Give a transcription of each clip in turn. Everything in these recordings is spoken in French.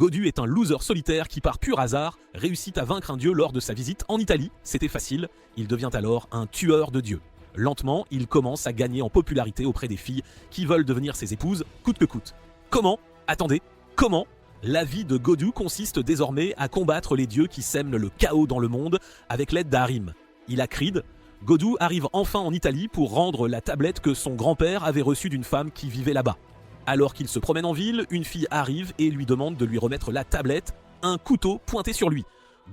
Godu est un loser solitaire qui par pur hasard réussit à vaincre un dieu lors de sa visite en Italie. C'était facile, il devient alors un tueur de dieux. Lentement, il commence à gagner en popularité auprès des filles qui veulent devenir ses épouses coûte que coûte. Comment? Attendez, comment? La vie de Godu consiste désormais à combattre les dieux qui sèment le chaos dans le monde avec l'aide d'Harim. Il a Creed. Godu arrive enfin en Italie pour rendre la tablette que son grand-père avait reçue d'une femme qui vivait là-bas. Alors qu'il se promène en ville, une fille arrive et lui demande de lui remettre la tablette, un couteau pointé sur lui.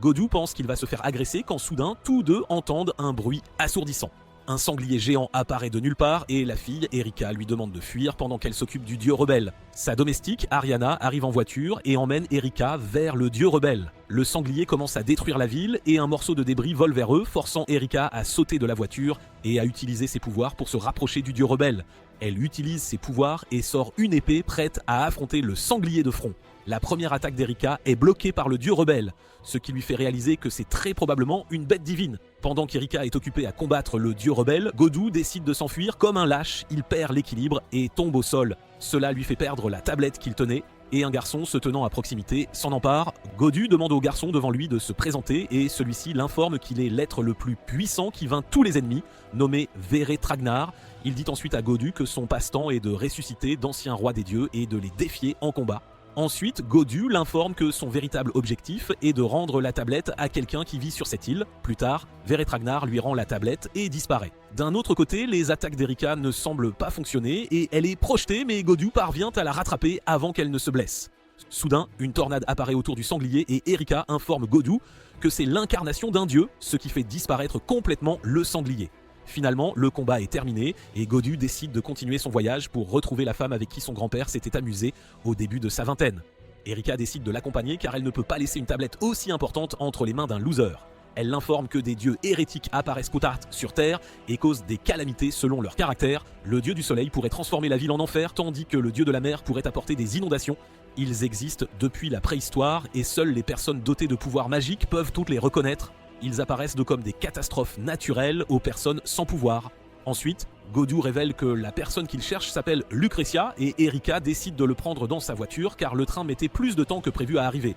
Godu pense qu'il va se faire agresser quand soudain, tous deux entendent un bruit assourdissant. Un sanglier géant apparaît de nulle part et la fille, Erika, lui demande de fuir pendant qu'elle s'occupe du dieu rebelle. Sa domestique, Ariana, arrive en voiture et emmène Erika vers le dieu rebelle. Le sanglier commence à détruire la ville et un morceau de débris vole vers eux, forçant Erika à sauter de la voiture et à utiliser ses pouvoirs pour se rapprocher du dieu rebelle. Elle utilise ses pouvoirs et sort une épée prête à affronter le sanglier de front. La première attaque d'Erika est bloquée par le dieu rebelle, ce qui lui fait réaliser que c'est très probablement une bête divine. Pendant qu'Erika est occupée à combattre le dieu rebelle, Godu décide de s'enfuir comme un lâche, il perd l'équilibre et tombe au sol. Cela lui fait perdre la tablette qu'il tenait, et un garçon se tenant à proximité s'en empare. Godu demande au garçon devant lui de se présenter et celui-ci l'informe qu'il est l'être le plus puissant qui vainc tous les ennemis, nommé Vere Tragnar. Il dit ensuite à Godu que son passe-temps est de ressusciter d'anciens rois des dieux et de les défier en combat. Ensuite, Godu l'informe que son véritable objectif est de rendre la tablette à quelqu'un qui vit sur cette île. Plus tard, Vere Tragnar lui rend la tablette et disparaît. D'un autre côté, les attaques d'Erika ne semblent pas fonctionner et elle est projetée, mais Godu parvient à la rattraper avant qu'elle ne se blesse. Soudain, une tornade apparaît autour du sanglier et Erika informe Godu que c'est l'incarnation d'un dieu, ce qui fait disparaître complètement le sanglier. Finalement, le combat est terminé et Godu décide de continuer son voyage pour retrouver la femme avec qui son grand-père s'était amusé au début de sa vingtaine. Erika décide de l'accompagner car elle ne peut pas laisser une tablette aussi importante entre les mains d'un loser. Elle l'informe que des dieux hérétiques apparaissent côte à côte sur Terre et causent des calamités selon leur caractère. Le dieu du soleil pourrait transformer la ville en enfer tandis que le dieu de la mer pourrait apporter des inondations. Ils existent depuis la préhistoire et seules les personnes dotées de pouvoirs magiques peuvent toutes les reconnaître. Ils apparaissent comme des catastrophes naturelles aux personnes sans pouvoir. Ensuite, Godu révèle que la personne qu'il cherche s'appelle Lucretia et Erika décide de le prendre dans sa voiture car le train mettait plus de temps que prévu à arriver.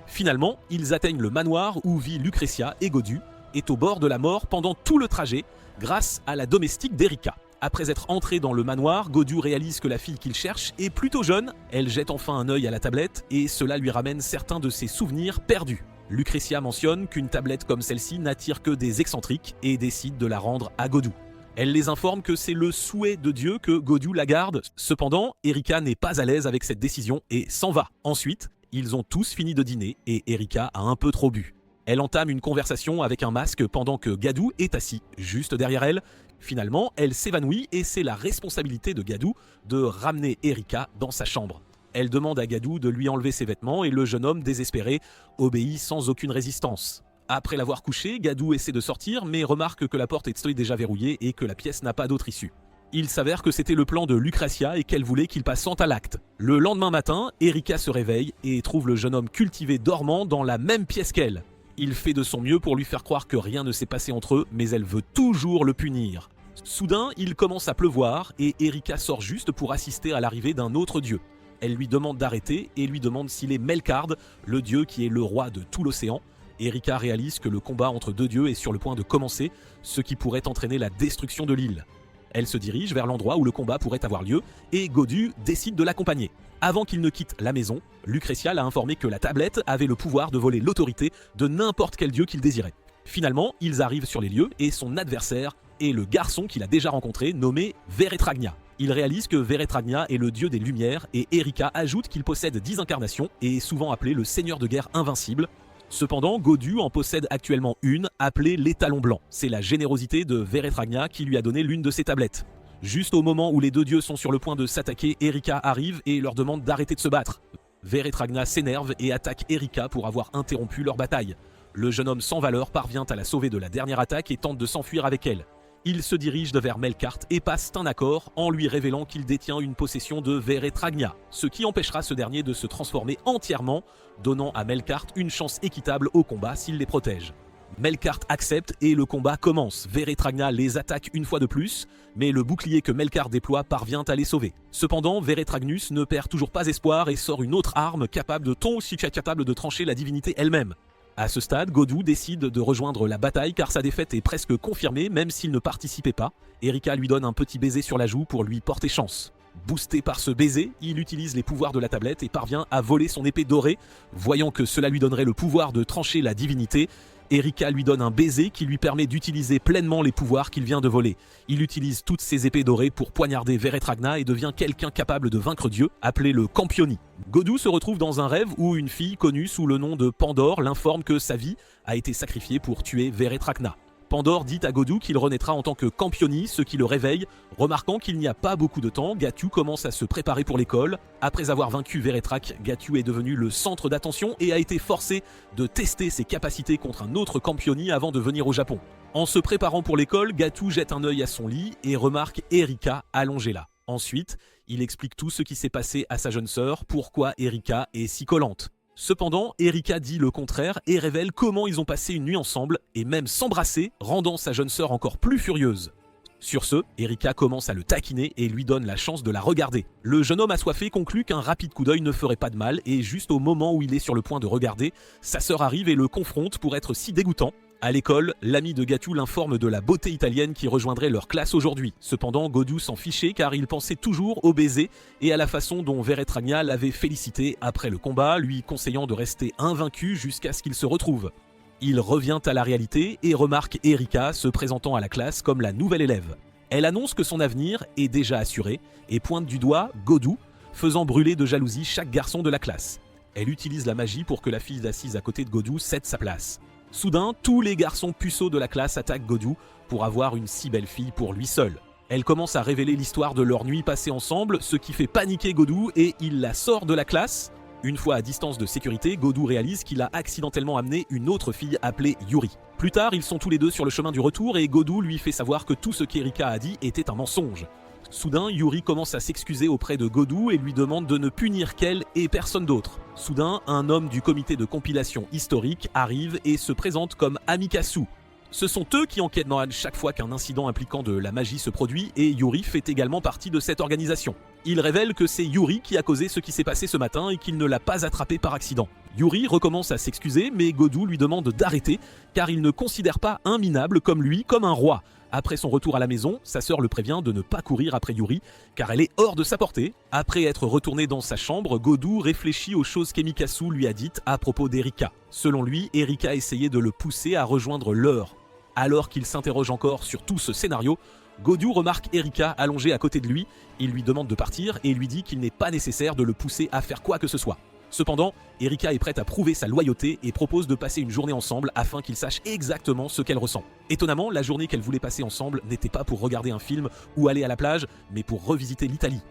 Finalement, ils atteignent le manoir où vit Lucretia et Godu est au bord de la mort pendant tout le trajet grâce à la domestique d'Erika. Après être entré dans le manoir, Godu réalise que la fille qu'il cherche est plutôt jeune. Elle jette enfin un œil à la tablette et cela lui ramène certains de ses souvenirs perdus. Lucretia mentionne qu'une tablette comme celle-ci n'attire que des excentriques et décide de la rendre à Godu. Elle les informe que c'est le souhait de Dieu que Godu la garde. Cependant, Erika n'est pas à l'aise avec cette décision et s'en va. Ensuite, ils ont tous fini de dîner et Erika a un peu trop bu. Elle entame une conversation avec un masque pendant que Godu est assis juste derrière elle. Finalement, elle s'évanouit et c'est la responsabilité de Godu de ramener Erika dans sa chambre. Elle demande à Godu de lui enlever ses vêtements et le jeune homme, désespéré, obéit sans aucune résistance. Après l'avoir couché, Godu essaie de sortir mais remarque que la porte est déjà verrouillée et que la pièce n'a pas d'autre issue. Il s'avère que c'était le plan de Lucretia et qu'elle voulait qu'il passe à l'acte. Le lendemain matin, Erika se réveille et trouve le jeune homme cultivé dormant dans la même pièce qu'elle. Il fait de son mieux pour lui faire croire que rien ne s'est passé entre eux, mais elle veut toujours le punir. Soudain, il commence à pleuvoir et Erika sort juste pour assister à l'arrivée d'un autre dieu. Elle lui demande d'arrêter et lui demande s'il est Melkard, le dieu qui est le roi de tout l'océan. Erika réalise que le combat entre deux dieux est sur le point de commencer, ce qui pourrait entraîner la destruction de l'île. Elle se dirige vers l'endroit où le combat pourrait avoir lieu et Godu décide de l'accompagner. Avant qu'il ne quitte la maison, Lucretia l'a informé que la tablette avait le pouvoir de voler l'autorité de n'importe quel dieu qu'il désirait. Finalement, ils arrivent sur les lieux et son adversaire est le garçon qu'il a déjà rencontré, nommé Vere Tragnar. Il réalise que Vere Tragnar est le dieu des lumières et Erika ajoute qu'il possède 10 incarnations et est souvent appelé le seigneur de guerre invincible. Cependant, Godu en possède actuellement une, appelée l'Étalon Blanc. C'est la générosité de Vere Tragnar qui lui a donné l'une de ses tablettes. Juste au moment où les deux dieux sont sur le point de s'attaquer, Erika arrive et leur demande d'arrêter de se battre. Vere Tragnar s'énerve et attaque Erika pour avoir interrompu leur bataille. Le jeune homme sans valeur parvient à la sauver de la dernière attaque et tente de s'enfuir avec elle. Il se dirige vers Melkart et passe un accord en lui révélant qu'il détient une possession de Vere Tragnar, ce qui empêchera ce dernier de se transformer entièrement, donnant à Melkart une chance équitable au combat s'il les protège. Melkart accepte et le combat commence. Veretragna les attaque une fois de plus, mais le bouclier que Melkart déploie parvient à les sauver. Cependant, Veretragnus ne perd toujours pas espoir et sort une autre arme capable de trancher la divinité elle-même. À ce stade, Godou décide de rejoindre la bataille car sa défaite est presque confirmée même s'il ne participait pas. Erika lui donne un petit baiser sur la joue pour lui porter chance. Boosté par ce baiser, il utilise les pouvoirs de la tablette et parvient à voler son épée dorée. Voyant que cela lui donnerait le pouvoir de trancher la divinité, Erika lui donne un baiser qui lui permet d'utiliser pleinement les pouvoirs qu'il vient de voler. Il utilise toutes ses épées dorées pour poignarder Veretragna et devient quelqu'un capable de vaincre Dieu, appelé le Campioni. Godou se retrouve dans un rêve où une fille connue sous le nom de Pandore l'informe que sa vie a été sacrifiée pour tuer Veretragna. Pandore dit à Godou qu'il renaîtra en tant que Campioni, ce qui le réveille. Remarquant qu'il n'y a pas beaucoup de temps, Gattu commence à se préparer pour l'école. Après avoir vaincu Veretrak, Gattu est devenu le centre d'attention et a été forcé de tester ses capacités contre un autre Campioni avant de venir au Japon. En se préparant pour l'école, Gattu jette un œil à son lit et remarque Erika allongée là. Ensuite, il explique tout ce qui s'est passé à sa jeune sœur, pourquoi Erika est si collante. Cependant, Erika dit le contraire et révèle comment ils ont passé une nuit ensemble et même s'embrasser, rendant sa jeune sœur encore plus furieuse. Sur ce, Erika commence à le taquiner et lui donne la chance de la regarder. Le jeune homme assoiffé conclut qu'un rapide coup d'œil ne ferait pas de mal et juste au moment où il est sur le point de regarder, sa sœur arrive et le confronte pour être si dégoûtant. À l'école, l'ami de Gattu l'informe de la beauté italienne qui rejoindrait leur classe aujourd'hui. Cependant, Godou s'en fichait car il pensait toujours au baiser et à la façon dont Veretragna l'avait félicité après le combat, lui conseillant de rester invaincu jusqu'à ce qu'il se retrouve. Il revient à la réalité et remarque Erika se présentant à la classe comme la nouvelle élève. Elle annonce que son avenir est déjà assuré et pointe du doigt Godou, faisant brûler de jalousie chaque garçon de la classe. Elle utilise la magie pour que la fille assise à côté de Godou cède sa place. Soudain, tous les garçons puceaux de la classe attaquent Godou pour avoir une si belle fille pour lui seul. Elle commence à révéler l'histoire de leur nuit passée ensemble, ce qui fait paniquer Godou et il la sort de la classe. Une fois à distance de sécurité, Godou réalise qu'il a accidentellement amené une autre fille appelée Yuri. Plus tard, ils sont tous les deux sur le chemin du retour et Godou lui fait savoir que tout ce qu'Erika a dit était un mensonge. Soudain, Yuri commence à s'excuser auprès de Godou et lui demande de ne punir qu'elle et personne d'autre. Soudain, un homme du comité de compilation historique arrive et se présente comme Amikasu. Ce sont eux qui enquêtent Nohan chaque fois qu'un incident impliquant de la magie se produit et Yuri fait également partie de cette organisation. Il révèle que c'est Yuri qui a causé ce qui s'est passé ce matin et qu'il ne l'a pas attrapé par accident. Yuri recommence à s'excuser mais Godou lui demande d'arrêter car il ne considère pas un minable comme lui comme un roi. Après son retour à la maison, sa sœur le prévient de ne pas courir après Yuri car elle est hors de sa portée. Après être retourné dans sa chambre, Godou réfléchit aux choses qu'Emikasu lui a dites à propos d'Erika. Selon lui, Erika a essayé de le pousser à rejoindre leur. Alors qu'il s'interroge encore sur tout ce scénario, Godou remarque Erika allongée à côté de lui, il lui demande de partir et lui dit qu'il n'est pas nécessaire de le pousser à faire quoi que ce soit. Cependant, Erika est prête à prouver sa loyauté et propose de passer une journée ensemble afin qu'il sache exactement ce qu'elle ressent. Étonnamment, la journée qu'elle voulait passer ensemble n'était pas pour regarder un film ou aller à la plage, mais pour revisiter l'Italie.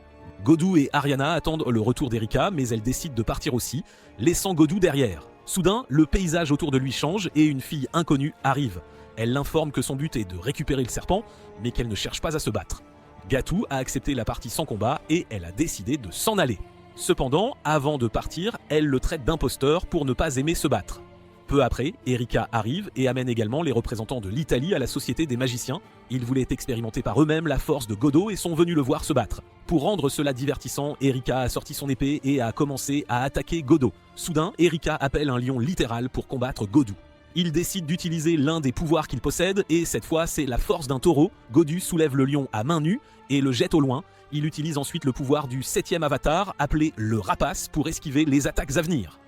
Godou et Ariana attendent le retour d'Erika, mais elle décide de partir aussi, laissant Godou derrière. Soudain, le paysage autour de lui change et une fille inconnue arrive. Elle l'informe que son but est de récupérer le serpent, mais qu'elle ne cherche pas à se battre. Gattu a accepté la partie sans combat et elle a décidé de s'en aller. Cependant, avant de partir, elle le traite d'imposteur pour ne pas aimer se battre. Peu après, Erika arrive et amène également les représentants de l'Italie à la Société des magiciens. Ils voulaient expérimenter par eux-mêmes la force de Godot et sont venus le voir se battre. Pour rendre cela divertissant, Erika a sorti son épée et a commencé à attaquer Godot. Soudain, Erika appelle un lion littéral pour combattre Godou. Il décide d'utiliser l'un des pouvoirs qu'il possède et cette fois c'est la force d'un taureau. Godou soulève le lion à main nue et le jette au loin. Il utilise ensuite le pouvoir du 7e avatar appelé le rapace pour esquiver les attaques à venir.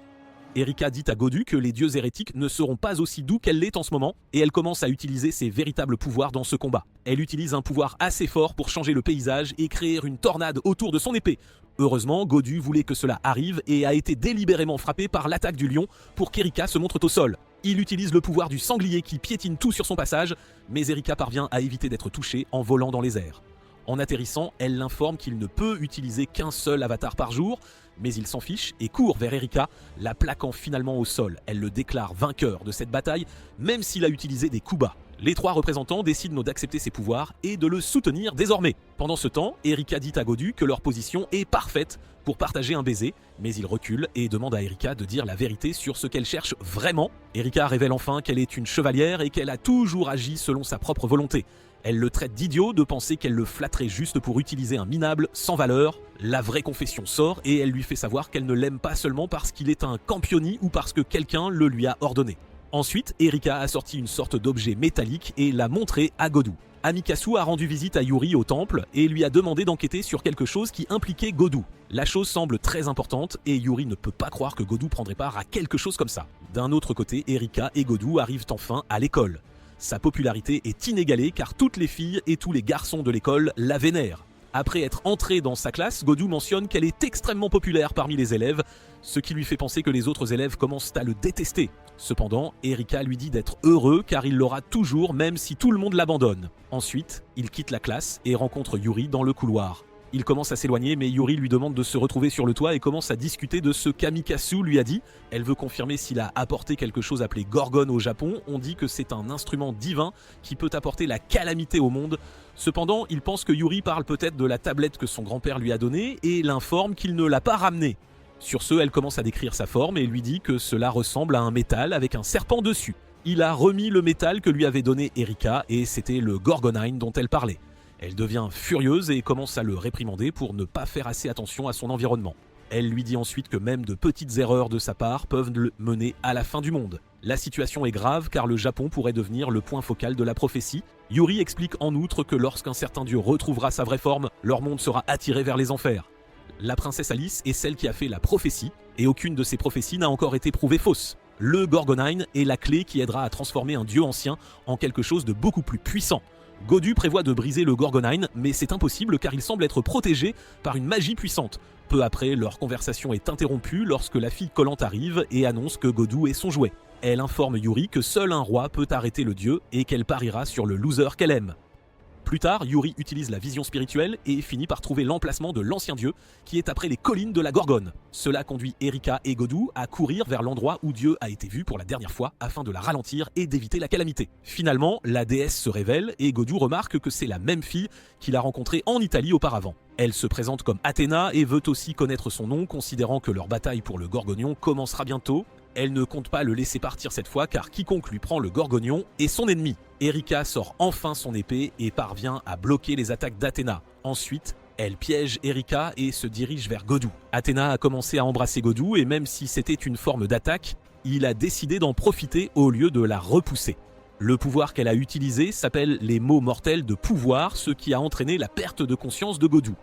Erika dit à Godou que les dieux hérétiques ne seront pas aussi doux qu'elle l'est en ce moment et elle commence à utiliser ses véritables pouvoirs dans ce combat. Elle utilise un pouvoir assez fort pour changer le paysage et créer une tornade autour de son épée. Heureusement, Godou voulait que cela arrive et a été délibérément frappé par l'attaque du lion pour qu'Erika se montre au sol. Il utilise le pouvoir du sanglier qui piétine tout sur son passage, mais Erika parvient à éviter d'être touchée en volant dans les airs. En atterrissant, elle l'informe qu'il ne peut utiliser qu'un seul avatar par jour, mais il s'en fiche et court vers Erika, la plaquant finalement au sol. Elle le déclare vainqueur de cette bataille, même s'il a utilisé des coups bas. Les trois représentants décident d'accepter ses pouvoirs et de le soutenir désormais. Pendant ce temps, Erika dit à Godu que leur position est parfaite pour partager un baiser, mais il recule et demande à Erika de dire la vérité sur ce qu'elle cherche vraiment. Erika révèle enfin qu'elle est une chevalière et qu'elle a toujours agi selon sa propre volonté. Elle le traite d'idiot de penser qu'elle le flatterait juste pour utiliser un minable sans valeur. La vraie confession sort et elle lui fait savoir qu'elle ne l'aime pas seulement parce qu'il est un campioni ou parce que quelqu'un le lui a ordonné. Ensuite, Erika a sorti une sorte d'objet métallique et l'a montré à Godu. Amikasu a rendu visite à Yuri au temple et lui a demandé d'enquêter sur quelque chose qui impliquait Godu. La chose semble très importante et Yuri ne peut pas croire que Godu prendrait part à quelque chose comme ça. D'un autre côté, Erika et Godu arrivent enfin à l'école. Sa popularité est inégalée car toutes les filles et tous les garçons de l'école la vénèrent. Après être entrée dans sa classe, Godu mentionne qu'elle est extrêmement populaire parmi les élèves, ce qui lui fait penser que les autres élèves commencent à le détester. Cependant, Erika lui dit d'être heureux car il l'aura toujours même si tout le monde l'abandonne. Ensuite, il quitte la classe et rencontre Yuri dans le couloir. Il commence à s'éloigner mais Yuri lui demande de se retrouver sur le toit et commence à discuter de ce qu'Amikasu lui a dit. Elle veut confirmer s'il a apporté quelque chose appelé Gorgone au Japon. On dit que c'est un instrument divin qui peut apporter la calamité au monde. Cependant, il pense que Yuri parle peut-être de la tablette que son grand-père lui a donnée et l'informe qu'il ne l'a pas ramenée. Sur ce, elle commence à décrire sa forme et lui dit que cela ressemble à un métal avec un serpent dessus. Il a remis le métal que lui avait donné Erika et c'était le Gorgonine dont elle parlait. Elle devient furieuse et commence à le réprimander pour ne pas faire assez attention à son environnement. Elle lui dit ensuite que même de petites erreurs de sa part peuvent le mener à la fin du monde. La situation est grave car le Japon pourrait devenir le point focal de la prophétie. Yuri explique en outre que lorsqu'un certain dieu retrouvera sa vraie forme, leur monde sera attiré vers les enfers. La princesse Alice est celle qui a fait la prophétie et aucune de ces prophéties n'a encore été prouvée fausse. Le Gorgonine est la clé qui aidera à transformer un dieu ancien en quelque chose de beaucoup plus puissant. Godu prévoit de briser le Gorgonine, mais c'est impossible car il semble être protégé par une magie puissante. Peu après, leur conversation est interrompue lorsque la fille collante arrive et annonce que Godu est son jouet. Elle informe Yuri que seul un roi peut arrêter le dieu et qu'elle pariera sur le loser qu'elle aime. Plus tard, Yuri utilise la vision spirituelle et finit par trouver l'emplacement de l'ancien dieu qui est après les collines de la Gorgone. Cela conduit Erika et Godu à courir vers l'endroit où Dieu a été vu pour la dernière fois afin de la ralentir et d'éviter la calamité. Finalement, la déesse se révèle et Godu remarque que c'est la même fille qu'il a rencontrée en Italie auparavant. Elle se présente comme Athéna et veut aussi connaître son nom considérant que leur bataille pour le Gorgonion commencera bientôt. Elle ne compte pas le laisser partir cette fois car quiconque lui prend le Gorgonion est son ennemi. Erika sort enfin son épée et parvient à bloquer les attaques d'Athéna. Ensuite, elle piège Erika et se dirige vers Godu. Athéna a commencé à embrasser Godu et même si c'était une forme d'attaque, il a décidé d'en profiter au lieu de la repousser. Le pouvoir qu'elle a utilisé s'appelle les mots mortels de pouvoir, ce qui a entraîné la perte de conscience de Godu.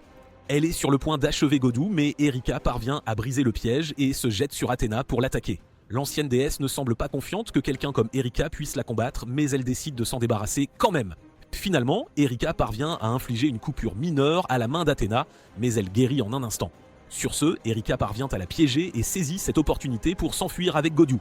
Elle est sur le point d'achever Godu, mais Erika parvient à briser le piège et se jette sur Athéna pour l'attaquer. L'ancienne déesse ne semble pas confiante que quelqu'un comme Erika puisse la combattre, mais elle décide de s'en débarrasser quand même. Finalement, Erika parvient à infliger une coupure mineure à la main d'Athéna, mais elle guérit en un instant. Sur ce, Erika parvient à la piéger et saisit cette opportunité pour s'enfuir avec Godu.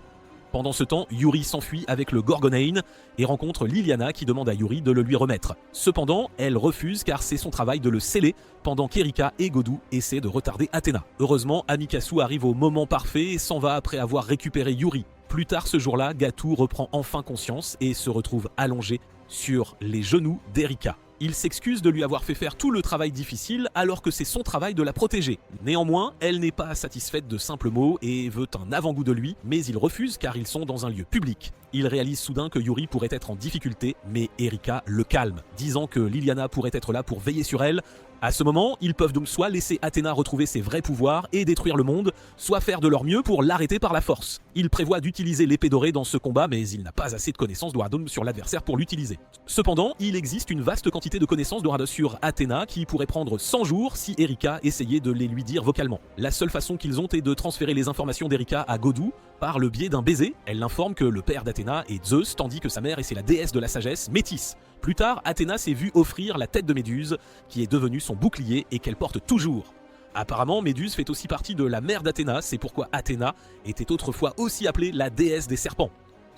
Pendant ce temps, Yuri s'enfuit avec le Gorgonine et rencontre Liliana qui demande à Yuri de le lui remettre. Cependant, elle refuse car c'est son travail de le sceller pendant qu'Erika et Godu essaient de retarder Athéna. Heureusement, Amikasu arrive au moment parfait et s'en va après avoir récupéré Yuri. Plus tard ce jour-là, Gatou reprend enfin conscience et se retrouve allongé sur les genoux d'Erika. Il s'excuse de lui avoir fait faire tout le travail difficile alors que c'est son travail de la protéger. Néanmoins, elle n'est pas satisfaite de simples mots et veut un avant-goût de lui, mais il refuse car ils sont dans un lieu public. Il réalise soudain que Yuri pourrait être en difficulté, mais Erika le calme, disant que Liliana pourrait être là pour veiller sur elle. À ce moment, ils peuvent donc soit laisser Athéna retrouver ses vrais pouvoirs et détruire le monde, soit faire de leur mieux pour l'arrêter par la force. Il prévoit d'utiliser l'épée dorée dans ce combat, mais il n'a pas assez de connaissances d'Oradon sur l'adversaire pour l'utiliser. Cependant, il existe une vaste quantité de connaissances d'Oradon sur Athéna qui pourrait prendre 100 jours si Erika essayait de les lui dire vocalement. La seule façon qu'ils ont est de transférer les informations d'Erika à Godu par le biais d'un baiser. Elle l'informe que le père d'Athéna est Zeus, tandis que sa mère, et c'est la déesse de la sagesse, Métis. Plus tard, Athéna s'est vue offrir la tête de Méduse, qui est devenue son bouclier et qu'elle porte toujours. Apparemment, Méduse fait aussi partie de la mère d'Athéna, c'est pourquoi Athéna était autrefois aussi appelée la déesse des serpents.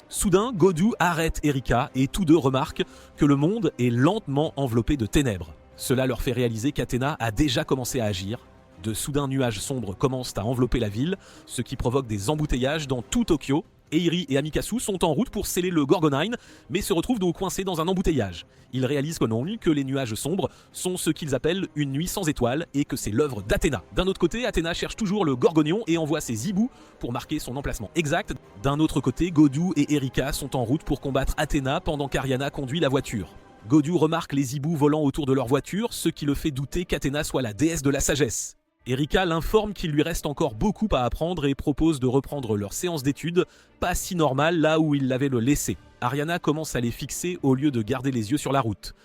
Soudain, Godu arrête Erika et tous deux remarquent que le monde est lentement enveloppé de ténèbres. Cela leur fait réaliser qu'Athéna a déjà commencé à agir. De soudains nuages sombres commencent à envelopper la ville, ce qui provoque des embouteillages dans tout Tokyo. Eiri et Amikasu sont en route pour sceller le Gorgonine, mais se retrouvent donc coincés dans un embouteillage. Ils réalisent que les nuages sombres sont ce qu'ils appellent une nuit sans étoiles et que c'est l'œuvre d'Athéna. D'un autre côté, Athéna cherche toujours le Gorgonion et envoie ses hiboux pour marquer son emplacement exact. D'un autre côté, Godu et Erika sont en route pour combattre Athéna pendant qu'Ariana conduit la voiture. Godu remarque les hiboux volant autour de leur voiture, ce qui le fait douter qu'Athéna soit la déesse de la sagesse. Erika l'informe qu'il lui reste encore beaucoup à apprendre et propose de reprendre leur séance d'études, pas si normale là où il l'avait le laissé. Ariana commence à les fixer au lieu de garder les yeux sur la route.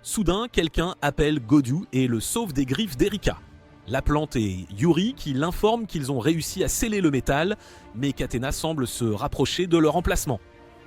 Soudain, quelqu'un appelle Godu et le sauve des griffes d'Erika. La plante est Yuri qui l'informe qu'ils ont réussi à sceller le métal, mais qu'Athéna semble se rapprocher de leur emplacement.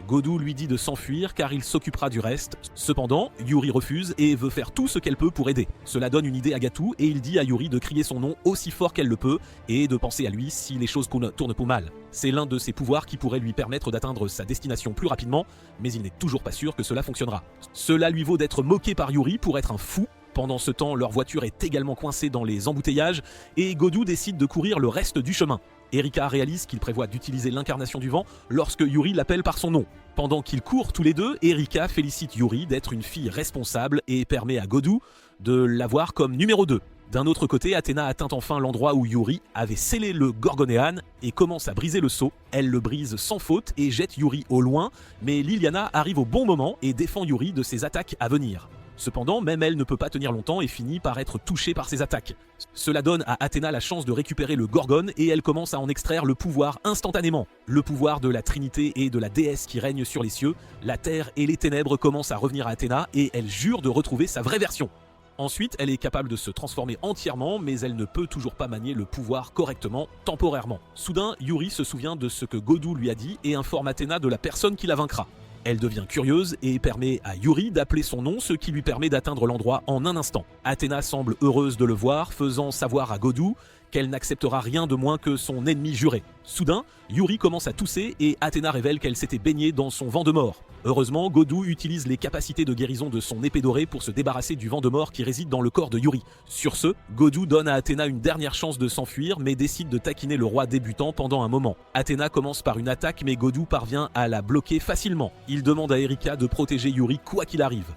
Godu lui dit de s'enfuir car il s'occupera du reste. Cependant, Yuri refuse et veut faire tout ce qu'elle peut pour aider. Cela donne une idée à Gatou et il dit à Yuri de crier son nom aussi fort qu'elle le peut et de penser à lui si les choses tournent pas mal. C'est l'un de ses pouvoirs qui pourrait lui permettre d'atteindre sa destination plus rapidement, mais il n'est toujours pas sûr que cela fonctionnera. Cela lui vaut d'être moqué par Yuri pour être un fou. Pendant ce temps, leur voiture est également coincée dans les embouteillages et Godu décide de courir le reste du chemin. Erika réalise qu'il prévoit d'utiliser l'incarnation du vent lorsque Yuri l'appelle par son nom. Pendant qu'ils courent tous les deux, Erika félicite Yuri d'être une fille responsable et permet à Godu de l'avoir comme numéro 2. D'un autre côté, Athéna atteint enfin l'endroit où Yuri avait scellé le Gorgonéane et commence à briser le seau. Elle le brise sans faute et jette Yuri au loin, mais Liliana arrive au bon moment et défend Yuri de ses attaques à venir. Cependant, même elle ne peut pas tenir longtemps et finit par être touchée par ses attaques. Cela donne à Athéna la chance de récupérer le Gorgone et elle commence à en extraire le pouvoir instantanément. Le pouvoir de la Trinité et de la déesse qui règne sur les cieux, la terre et les ténèbres commencent à revenir à Athéna et elle jure de retrouver sa vraie version. Ensuite, elle est capable de se transformer entièrement, mais elle ne peut toujours pas manier le pouvoir correctement, temporairement. Soudain, Yuri se souvient de ce que Godu lui a dit et informe Athéna de la personne qui la vaincra. Elle devient curieuse et permet à Yuri d'appeler son nom, ce qui lui permet d'atteindre l'endroit en un instant. Athéna semble heureuse de le voir, faisant savoir à Godu qu'elle n'acceptera rien de moins que son ennemi juré. Soudain, Yuri commence à tousser et Athéna révèle qu'elle s'était baignée dans son vent de mort. Heureusement, Godu utilise les capacités de guérison de son épée dorée pour se débarrasser du vent de mort qui réside dans le corps de Yuri. Sur ce, Godu donne à Athéna une dernière chance de s'enfuir, mais décide de taquiner le roi débutant pendant un moment. Athéna commence par une attaque, mais Godu parvient à la bloquer facilement. Il demande à Erika de protéger Yuri quoi qu'il arrive.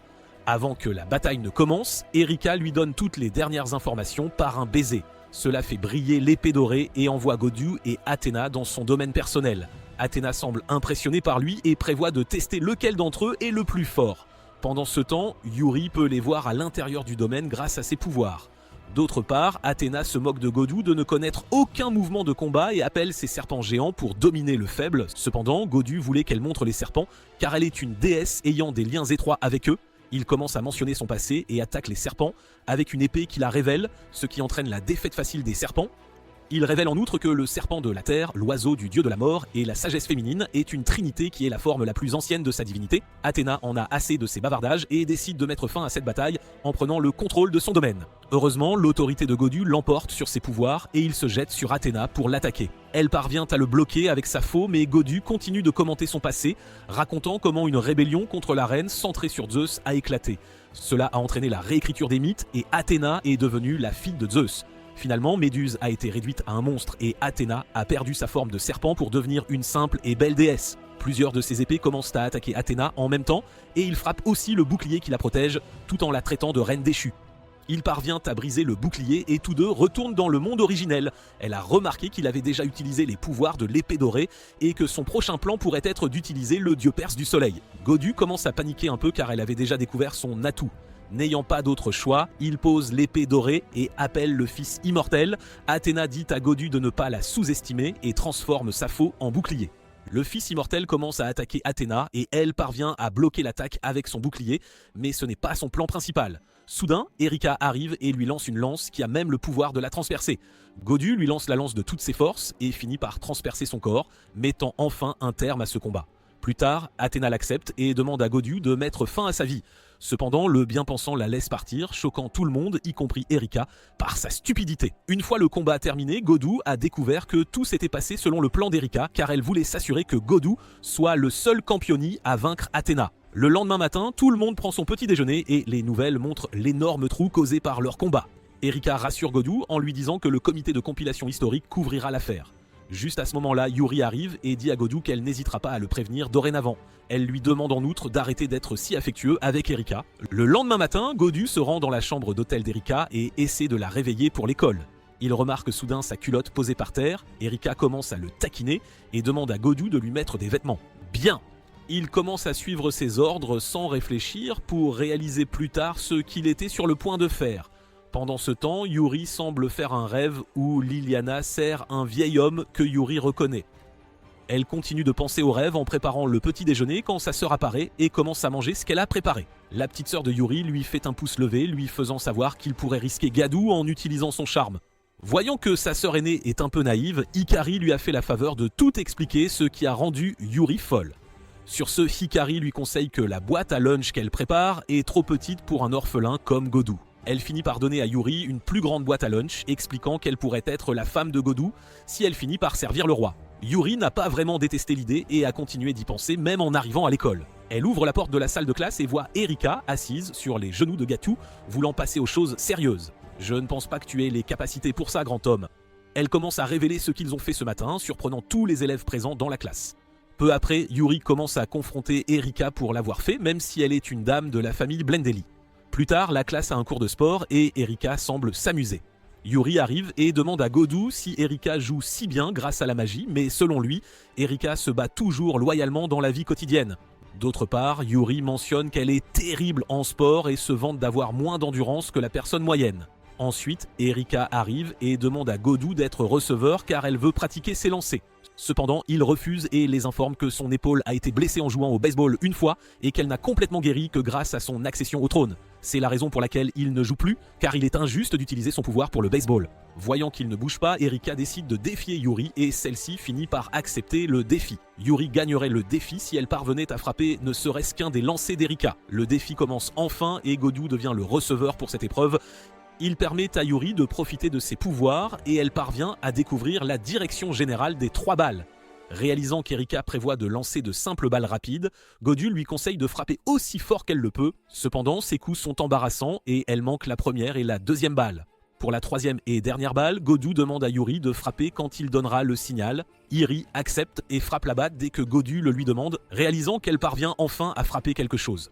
Avant que la bataille ne commence, Erika lui donne toutes les dernières informations par un baiser. Cela fait briller l'épée dorée et envoie Godu et Athéna dans son domaine personnel. Athéna semble impressionnée par lui et prévoit de tester lequel d'entre eux est le plus fort. Pendant ce temps, Yuri peut les voir à l'intérieur du domaine grâce à ses pouvoirs. D'autre part, Athéna se moque de Godu de ne connaître aucun mouvement de combat et appelle ses serpents géants pour dominer le faible. Cependant, Godu voulait qu'elle montre les serpents car elle est une déesse ayant des liens étroits avec eux. Il commence à mentionner son passé et attaque les serpents avec une épée qui la révèle, ce qui entraîne la défaite facile des serpents. Il révèle en outre que le serpent de la terre, l'oiseau du dieu de la mort et la sagesse féminine est une trinité qui est la forme la plus ancienne de sa divinité. Athéna en a assez de ses bavardages et décide de mettre fin à cette bataille en prenant le contrôle de son domaine. Heureusement, l'autorité de Godu l'emporte sur ses pouvoirs et il se jette sur Athéna pour l'attaquer. Elle parvient à le bloquer avec sa faux, mais Godu continue de commenter son passé, racontant comment une rébellion contre la reine centrée sur Zeus a éclaté. Cela a entraîné la réécriture des mythes et Athéna est devenue la fille de Zeus. Finalement, Méduse a été réduite à un monstre et Athéna a perdu sa forme de serpent pour devenir une simple et belle déesse. Plusieurs de ses épées commencent à attaquer Athéna en même temps et il frappe aussi le bouclier qui la protège tout en la traitant de reine déchue. Il parvient à briser le bouclier et tous deux retournent dans le monde originel. Elle a remarqué qu'il avait déjà utilisé les pouvoirs de l'épée dorée et que son prochain plan pourrait être d'utiliser le dieu perse du soleil. Godu commence à paniquer un peu car elle avait déjà découvert son atout. N'ayant pas d'autre choix, il pose l'épée dorée et appelle le fils immortel. Athéna dit à Godu de ne pas la sous-estimer et transforme sa faux en bouclier. Le fils immortel commence à attaquer Athéna et elle parvient à bloquer l'attaque avec son bouclier, mais ce n'est pas son plan principal. Soudain, Erika arrive et lui lance une lance qui a même le pouvoir de la transpercer. Godu lui lance la lance de toutes ses forces et finit par transpercer son corps, mettant enfin un terme à ce combat. Plus tard, Athéna l'accepte et demande à Godu de mettre fin à sa vie. Cependant, le bien-pensant la laisse partir, choquant tout le monde, y compris Erika, par sa stupidité. Une fois le combat terminé, Godu a découvert que tout s'était passé selon le plan d'Erika, car elle voulait s'assurer que Godu soit le seul campioni à vaincre Athéna. Le lendemain matin, tout le monde prend son petit déjeuner et les nouvelles montrent l'énorme trou causé par leur combat. Erika rassure Godu en lui disant que le comité de compilation historique couvrira l'affaire. Juste à ce moment-là, Yuri arrive et dit à Godu qu'elle n'hésitera pas à le prévenir dorénavant. Elle lui demande en outre d'arrêter d'être si affectueux avec Erika. Le lendemain matin, Godu se rend dans la chambre d'hôtel d'Erika et essaie de la réveiller pour l'école. Il remarque soudain sa culotte posée par terre, Erika commence à le taquiner et demande à Godu de lui mettre des vêtements. Bien! Il commence à suivre ses ordres sans réfléchir pour réaliser plus tard ce qu'il était sur le point de faire. Pendant ce temps, Yuri semble faire un rêve où Liliana sert un vieil homme que Yuri reconnaît. Elle continue de penser au rêve en préparant le petit déjeuner quand sa sœur apparaît et commence à manger ce qu'elle a préparé. La petite sœur de Yuri lui fait un pouce levé, lui faisant savoir qu'il pourrait risquer Gadou en utilisant son charme. Voyant que sa sœur aînée est un peu naïve, Hikari lui a fait la faveur de tout expliquer, ce qui a rendu Yuri folle. Sur ce, Hikari lui conseille que la boîte à lunch qu'elle prépare est trop petite pour un orphelin comme Godu. Elle finit par donner à Yuri une plus grande boîte à lunch, expliquant qu'elle pourrait être la femme de Godu si elle finit par servir le roi. Yuri n'a pas vraiment détesté l'idée et a continué d'y penser même en arrivant à l'école. Elle ouvre la porte de la salle de classe et voit Erika assise sur les genoux de Gatou, voulant passer aux choses sérieuses. « Je ne pense pas que tu aies les capacités pour ça, grand homme. » Elle commence à révéler ce qu'ils ont fait ce matin, surprenant tous les élèves présents dans la classe. Peu après, Yuri commence à confronter Erika pour l'avoir fait, même si elle est une dame de la famille Blendelly. Plus tard, la classe a un cours de sport et Erika semble s'amuser. Yuri arrive et demande à Godu si Erika joue si bien grâce à la magie, mais selon lui, Erika se bat toujours loyalement dans la vie quotidienne. D'autre part, Yuri mentionne qu'elle est terrible en sport et se vante d'avoir moins d'endurance que la personne moyenne. Ensuite, Erika arrive et demande à Godu d'être receveur car elle veut pratiquer ses lancers. Cependant, il refuse et les informe que son épaule a été blessée en jouant au baseball une fois et qu'elle n'a complètement guéri que grâce à son accession au trône. C'est la raison pour laquelle il ne joue plus, car il est injuste d'utiliser son pouvoir pour le baseball. Voyant qu'il ne bouge pas, Erika décide de défier Yuri et celle-ci finit par accepter le défi. Yuri gagnerait le défi si elle parvenait à frapper ne serait-ce qu'un des lancers d'Erika. Le défi commence enfin et Godu devient le receveur pour cette épreuve. Il permet à Yuri de profiter de ses pouvoirs et elle parvient à découvrir la direction générale des 3 balles. Réalisant qu'Erika prévoit de lancer de simples balles rapides, Godu lui conseille de frapper aussi fort qu'elle le peut. Cependant, ses coups sont embarrassants et elle manque la première et la deuxième balle. Pour la 3e et dernière balle, Godu demande à Yuri de frapper quand il donnera le signal. Yuri accepte et frappe la batte dès que Godu le lui demande, réalisant qu'elle parvient enfin à frapper quelque chose.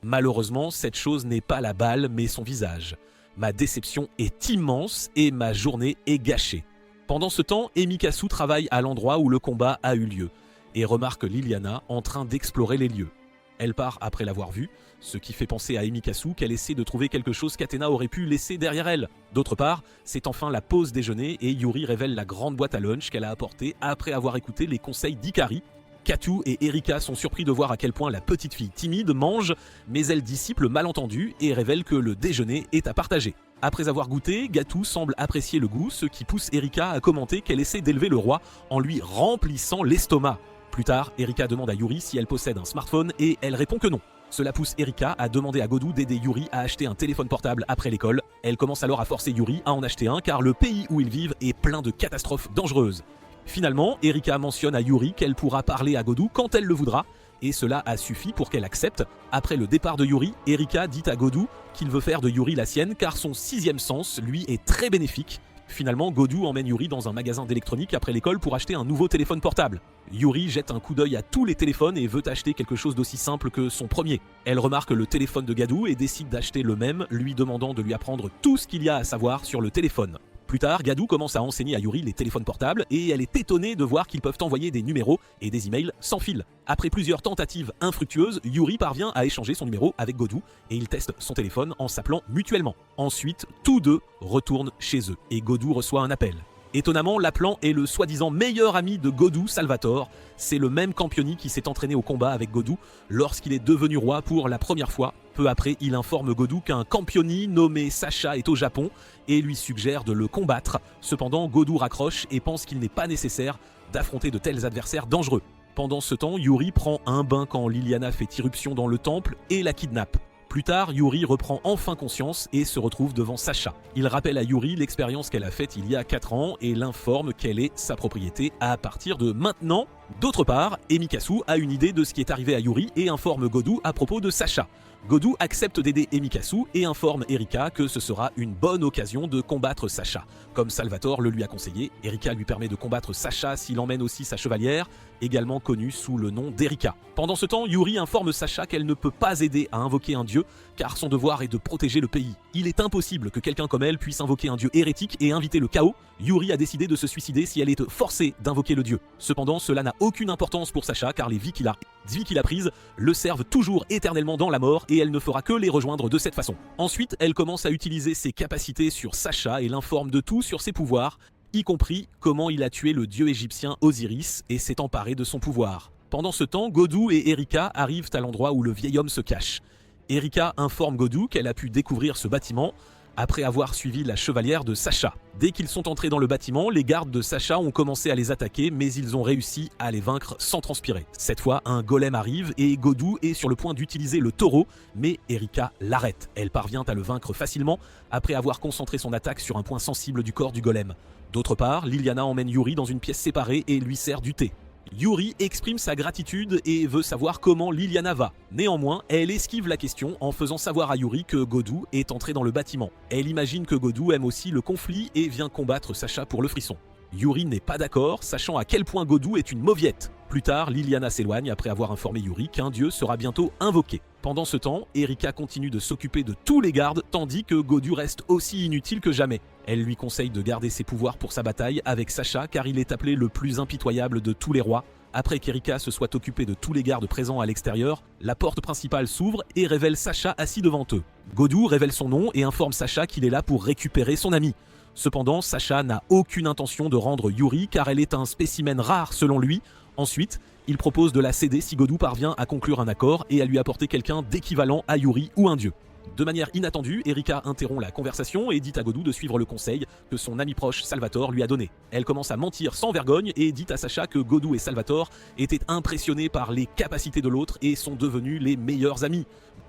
Malheureusement, cette chose n'est pas la balle mais son visage. Ma déception est immense et ma journée est gâchée. Pendant ce temps, Emikasu travaille à l'endroit où le combat a eu lieu et remarque Liliana en train d'explorer les lieux. Elle part après l'avoir vue, ce qui fait penser à Emikasu qu'elle essaie de trouver quelque chose qu'Athena aurait pu laisser derrière elle. D'autre part, c'est enfin la pause déjeuner et Yuri révèle la grande boîte à lunch qu'elle a apportée après avoir écouté les conseils d'Hikari. Gatou et Erika sont surpris de voir à quel point la petite fille timide mange, mais elle dissipe le malentendu et révèle que le déjeuner est à partager. Après avoir goûté, Gatou semble apprécier le goût, ce qui pousse Erika à commenter qu'elle essaie d'élever le roi en lui remplissant l'estomac. Plus tard, Erika demande à Yuri si elle possède un smartphone et elle répond que non. Cela pousse Erika à demander à Godu d'aider Yuri à acheter un téléphone portable après l'école. Elle commence alors à forcer Yuri à en acheter un car le pays où ils vivent est plein de catastrophes dangereuses. Finalement, Erika mentionne à Yuri qu'elle pourra parler à Godu quand elle le voudra, et cela a suffi pour qu'elle accepte. Après le départ de Yuri, Erika dit à Godu qu'il veut faire de Yuri la sienne car son 6e sens, lui, est très bénéfique. Finalement, Godu emmène Yuri dans un magasin d'électronique après l'école pour acheter un nouveau téléphone portable. Yuri jette un coup d'œil à tous les téléphones et veut acheter quelque chose d'aussi simple que son premier. Elle remarque le téléphone de Gatou et décide d'acheter le même, lui demandant de lui apprendre tout ce qu'il y a à savoir sur le téléphone. Plus tard, Gatou commence à enseigner à Yuri les téléphones portables et elle est étonnée de voir qu'ils peuvent envoyer des numéros et des emails sans fil. Après plusieurs tentatives infructueuses, Yuri parvient à échanger son numéro avec Godu et ils testent son téléphone en s'appelant mutuellement. Ensuite, tous deux retournent chez eux et Godu reçoit un appel. Étonnamment, l'appelant est le soi-disant meilleur ami de Godu, Salvatore. C'est le même Campioni qui s'est entraîné au combat avec Godu lorsqu'il est devenu roi pour la première fois. Peu après, il informe Godu qu'un Campioni nommé Sacha est au Japon et lui suggère de le combattre. Cependant, Godu raccroche et pense qu'il n'est pas nécessaire d'affronter de tels adversaires dangereux. Pendant ce temps, Yuri prend un bain quand Liliana fait irruption dans le temple et la kidnappe. Plus tard, Yuri reprend enfin conscience et se retrouve devant Sacha. Il rappelle à Yuri l'expérience qu'elle a faite il y a 4 ans et l'informe qu'elle est sa propriété à partir de maintenant. D'autre part, Emikasu a une idée de ce qui est arrivé à Yuri et informe Godu à propos de Sasha. Godu accepte d'aider Emikasu et informe Erika que ce sera une bonne occasion de combattre Sasha. Comme Salvatore le lui a conseillé, Erika lui permet de combattre Sasha s'il emmène aussi sa chevalière, également connue sous le nom d'Erika. Pendant ce temps, Yuri informe Sasha qu'elle ne peut pas aider à invoquer un dieu, car son devoir est de protéger le pays. Il est impossible que quelqu'un comme elle puisse invoquer un dieu hérétique et inviter le chaos. Yuri a décidé de se suicider si elle est forcée d'invoquer le dieu. Cependant, cela n'a aucune importance pour Sasha, car les vies qu'il a prises le servent toujours éternellement dans la mort et elle ne fera que les rejoindre de cette façon. Ensuite, elle commence à utiliser ses capacités sur Sasha et l'informe de tout sur ses pouvoirs, y compris comment il a tué le dieu égyptien Osiris et s'est emparé de son pouvoir. Pendant ce temps, Godu et Erika arrivent à l'endroit où le vieil homme se cache. Erika informe Godu qu'elle a pu découvrir ce bâtiment après avoir suivi la chevalière de Sasha. Dès qu'ils sont entrés dans le bâtiment, les gardes de Sasha ont commencé à les attaquer, mais ils ont réussi à les vaincre sans transpirer. Cette fois, un golem arrive et Godu est sur le point d'utiliser le taureau, mais Erika l'arrête. Elle parvient à le vaincre facilement après avoir concentré son attaque sur un point sensible du corps du golem. D'autre part, Liliana emmène Yuri dans une pièce séparée et lui sert du thé. Yuri exprime sa gratitude et veut savoir comment Liliana va. Néanmoins, elle esquive la question en faisant savoir à Yuri que Godu est entré dans le bâtiment. Elle imagine que Godu aime aussi le conflit et vient combattre Sasha pour le frisson. Yuri n'est pas d'accord, sachant à quel point Godu est une mauviette. Plus tard, Liliana s'éloigne après avoir informé Yuri qu'un dieu sera bientôt invoqué. Pendant ce temps, Erika continue de s'occuper de tous les gardes, tandis que Godu reste aussi inutile que jamais. Elle lui conseille de garder ses pouvoirs pour sa bataille avec Sasha, car il est appelé le plus impitoyable de tous les rois. Après qu'Erika se soit occupée de tous les gardes présents à l'extérieur, la porte principale s'ouvre et révèle Sasha assis devant eux. Godu révèle son nom et informe Sasha qu'il est là pour récupérer son ami. Cependant, Sasha n'a aucune intention de rendre Yuri car elle est un spécimen rare selon lui. Ensuite, il propose de la céder si Godu parvient à conclure un accord et à lui apporter quelqu'un d'équivalent à Yuri ou un dieu. De manière inattendue, Erika interrompt la conversation et dit à Godu de suivre le conseil que son ami proche Salvatore lui a donné. Elle commence à mentir sans vergogne et dit à Sasha que Godu et Salvatore étaient impressionnés par les capacités de l'autre et sont devenus les meilleurs amis.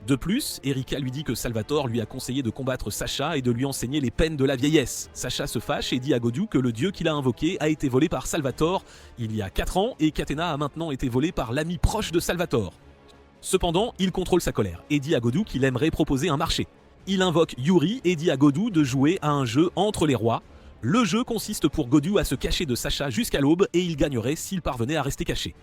De plus, Erika lui dit que Salvatore lui a conseillé de combattre Sasha et de lui enseigner les peines de la vieillesse. Sasha se fâche et dit à Godu que le dieu qu'il a invoqué a été volé par Salvatore il y a 4 ans et qu'Athéna a maintenant été volée par l'ami proche de Salvatore. Cependant, il contrôle sa colère et dit à Godu qu'il aimerait proposer un marché. Il invoque Yuri et dit à Godu de jouer à un jeu entre les rois. Le jeu consiste pour Godu à se cacher de Sasha jusqu'à l'aube et il gagnerait s'il parvenait à rester caché.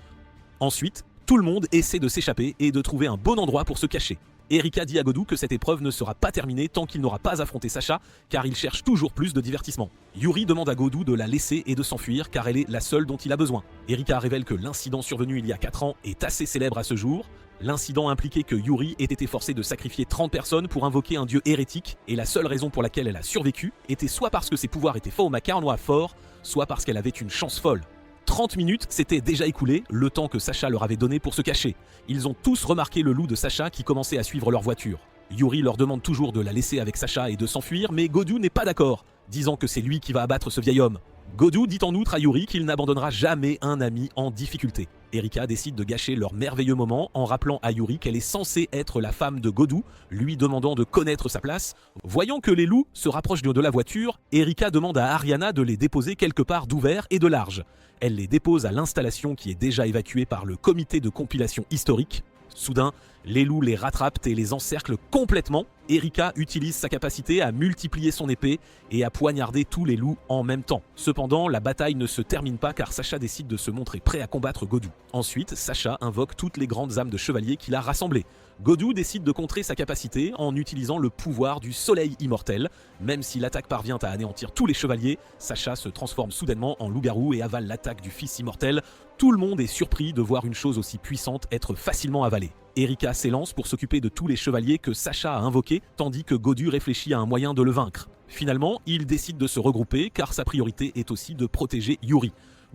Ensuite, tout le monde essaie de s'échapper et de trouver un bon endroit pour se cacher. Erika dit à Godu que cette épreuve ne sera pas terminée tant qu'il n'aura pas affronté Sasha, car il cherche toujours plus de divertissement. Yuri demande à Godu de la laisser et de s'enfuir, car elle est la seule dont il a besoin. Erika révèle que l'incident survenu il y a 4 ans est assez célèbre à ce jour. L'incident impliquait que Yuri ait été forcé de sacrifier 30 personnes pour invoquer un dieu hérétique, et la seule raison pour laquelle elle a survécu était soit parce que ses pouvoirs étaient faux forts, soit parce qu'elle avait une chance folle. 30 minutes s'étaient déjà écoulées, le temps que Sasha leur avait donné pour se cacher. Ils ont tous remarqué le loup de Sasha qui commençait à suivre leur voiture. Yuri leur demande toujours de la laisser avec Sasha et de s'enfuir, mais Godu n'est pas d'accord, disant que c'est lui qui va abattre ce vieil homme. Godu dit en outre à Yuri qu'il n'abandonnera jamais un ami en difficulté. Erika décide de gâcher leur merveilleux moment en rappelant à Yuri qu'elle est censée être la femme de Godu, lui demandant de connaître sa place. Voyant que les loups se rapprochent de la voiture, Erika demande à Ariana de les déposer quelque part d'ouvert et de large. Elle les dépose à l'installation qui est déjà évacuée par le comité de compilation historique. Soudain, les loups les rattrapent et les encerclent complètement. Erika utilise sa capacité à multiplier son épée et à poignarder tous les loups en même temps. Cependant, la bataille ne se termine pas car Sasha décide de se montrer prêt à combattre Godu. Ensuite, Sasha invoque toutes les grandes âmes de chevaliers qu'il a rassemblées. Godu décide de contrer sa capacité en utilisant le pouvoir du soleil immortel. Même si l'attaque parvient à anéantir tous les chevaliers, Sasha se transforme soudainement en loup-garou et avale l'attaque du fils immortel. Tout le monde est surpris de voir une chose aussi puissante être facilement avalée. Erika s'élance pour s'occuper de tous les chevaliers que Sasha a invoqués, tandis que Godu réfléchit à un moyen de le vaincre. Finalement, il décide de se regrouper car sa priorité est aussi de protéger Yuri.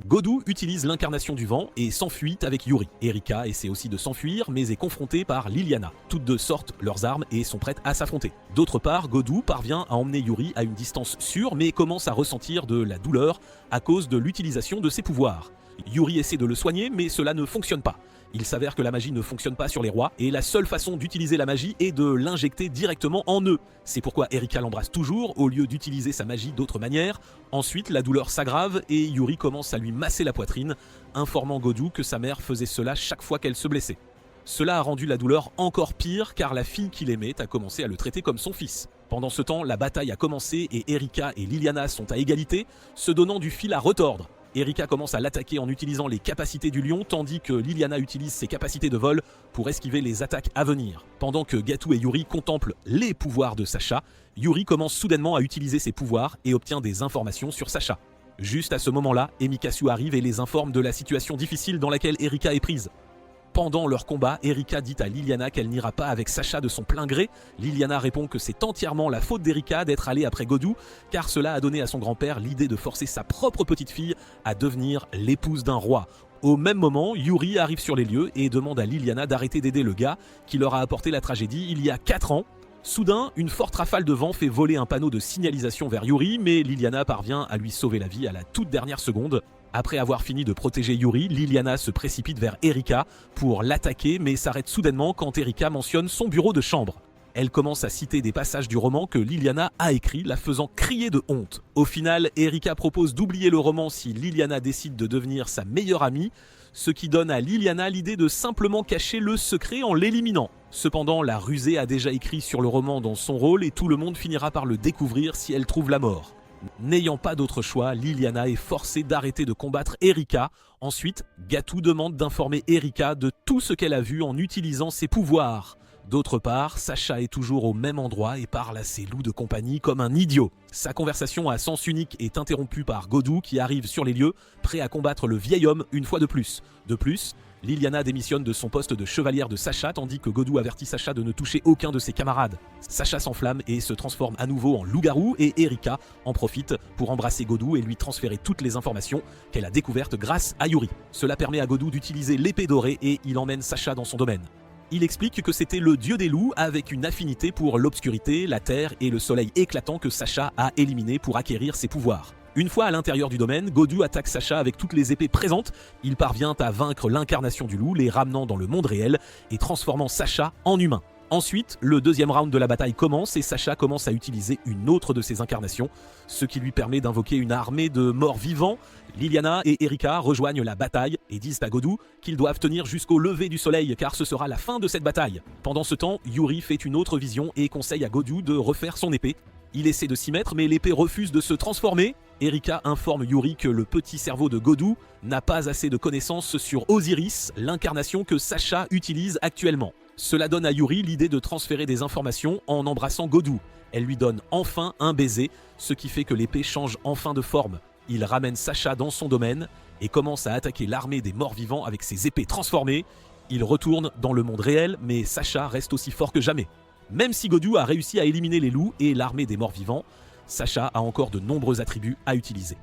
Godu utilise l'incarnation du vent et s'enfuit avec Yuri. Erika essaie aussi de s'enfuir mais est confrontée par Liliana. Toutes deux sortent leurs armes et sont prêtes à s'affronter. D'autre part, Godu parvient à emmener Yuri à une distance sûre mais commence à ressentir de la douleur à cause de l'utilisation de ses pouvoirs. Yuri essaie de le soigner, mais cela ne fonctionne pas. Il s'avère que la magie ne fonctionne pas sur les rois, et la seule façon d'utiliser la magie est de l'injecter directement en eux. C'est pourquoi Erika l'embrasse toujours, au lieu d'utiliser sa magie d'autre manière. Ensuite, la douleur s'aggrave, et Yuri commence à lui masser la poitrine, informant Godu que sa mère faisait cela chaque fois qu'elle se blessait. Cela a rendu la douleur encore pire, car la fille qu'il aimait a commencé à le traiter comme son fils. Pendant ce temps, la bataille a commencé, et Erika et Liliana sont à égalité, se donnant du fil à retordre. Erika commence à l'attaquer en utilisant les capacités du lion, tandis que Liliana utilise ses capacités de vol pour esquiver les attaques à venir. Pendant que Gatou et Yuri contemplent les pouvoirs de Sacha, Yuri commence soudainement à utiliser ses pouvoirs et obtient des informations sur Sacha. Juste à ce moment-là, Emikasu arrive et les informe de la situation difficile dans laquelle Erika est prise. Pendant leur combat, Erika dit à Liliana qu'elle n'ira pas avec Sacha de son plein gré. Liliana répond que c'est entièrement la faute d'Erika d'être allée après Godu, car cela a donné à son grand-père l'idée de forcer sa propre petite fille à devenir l'épouse d'un roi. Au même moment, Yuri arrive sur les lieux et demande à Liliana d'arrêter d'aider le gars qui leur a apporté la tragédie il y a 4 ans. Soudain, une forte rafale de vent fait voler un panneau de signalisation vers Yuri, mais Liliana parvient à lui sauver la vie à la toute dernière seconde. Après avoir fini de protéger Yuri, Liliana se précipite vers Erika pour l'attaquer, mais s'arrête soudainement quand Erika mentionne son bureau de chambre. Elle commence à citer des passages du roman que Liliana a écrit, la faisant crier de honte. Au final, Erika propose d'oublier le roman si Liliana décide de devenir sa meilleure amie, ce qui donne à Liliana l'idée de simplement cacher le secret en l'éliminant. Cependant, la rusée a déjà écrit sur le roman dans son rôle et tout le monde finira par le découvrir si elle trouve la mort. N'ayant pas d'autre choix, Liliana est forcée d'arrêter de combattre Erika. Ensuite, Gatou demande d'informer Erika de tout ce qu'elle a vu en utilisant ses pouvoirs. D'autre part, Sacha est toujours au même endroit et parle à ses loups de compagnie comme un idiot. Sa conversation à sens unique est interrompue par Godu qui arrive sur les lieux, prêt à combattre le vieil homme une fois de plus. De plus, Liliana démissionne de son poste de chevalière de Sacha tandis que Godu avertit Sacha de ne toucher aucun de ses camarades. Sacha s'enflamme et se transforme à nouveau en loup-garou et Erika en profite pour embrasser Godu et lui transférer toutes les informations qu'elle a découvertes grâce à Yuri. Cela permet à Godu d'utiliser l'épée dorée et il emmène Sacha dans son domaine. Il explique que c'était le dieu des loups avec une affinité pour l'obscurité, la terre et le soleil éclatant que Sacha a éliminé pour acquérir ses pouvoirs. Une fois à l'intérieur du domaine, Godu attaque Sacha avec toutes les épées présentes. Il parvient à vaincre l'incarnation du loup, les ramenant dans le monde réel et transformant Sacha en humain. Ensuite, le deuxième round de la bataille commence et Sacha commence à utiliser une autre de ses incarnations, ce qui lui permet d'invoquer une armée de morts vivants. Liliana et Erika rejoignent la bataille et disent à Godu qu'ils doivent tenir jusqu'au lever du soleil car ce sera la fin de cette bataille. Pendant ce temps, Yuri fait une autre vision et conseille à Godu de refaire son épée. Il essaie de s'y mettre mais l'épée refuse de se transformer. Erika informe Yuri que le petit cerveau de Godu n'a pas assez de connaissances sur Osiris, l'incarnation que Sacha utilise actuellement. Cela donne à Yuri l'idée de transférer des informations en embrassant Godu. Elle lui donne enfin un baiser, ce qui fait que l'épée change enfin de forme. Il ramène Sacha dans son domaine et commence à attaquer l'armée des morts vivants avec ses épées transformées. Il retourne dans le monde réel, mais Sacha reste aussi fort que jamais. Même si Godu a réussi à éliminer les loups et l'armée des morts vivants, Sacha a encore de nombreux attributs à utiliser.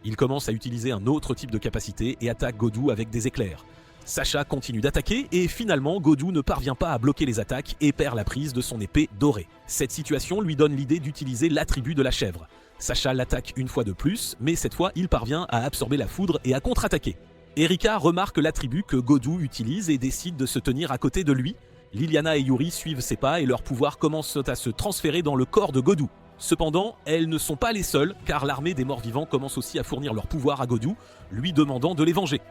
Il commence à utiliser un autre type de capacité et attaque Godu avec des éclairs. Sacha continue d'attaquer et finalement Godu ne parvient pas à bloquer les attaques et perd la prise de son épée dorée. Cette situation lui donne l'idée d'utiliser l'attribut de la chèvre. Sacha l'attaque une fois de plus, mais cette fois il parvient à absorber la foudre et à contre-attaquer. Erika remarque l'attribut que Godu utilise et décide de se tenir à côté de lui. Liliana et Yuri suivent ses pas et leurs pouvoirs commencent à se transférer dans le corps de Godu. Cependant, elles ne sont pas les seules, car l'armée des morts vivants commence aussi à fournir leurs pouvoirs à Godu, lui demandant de les venger.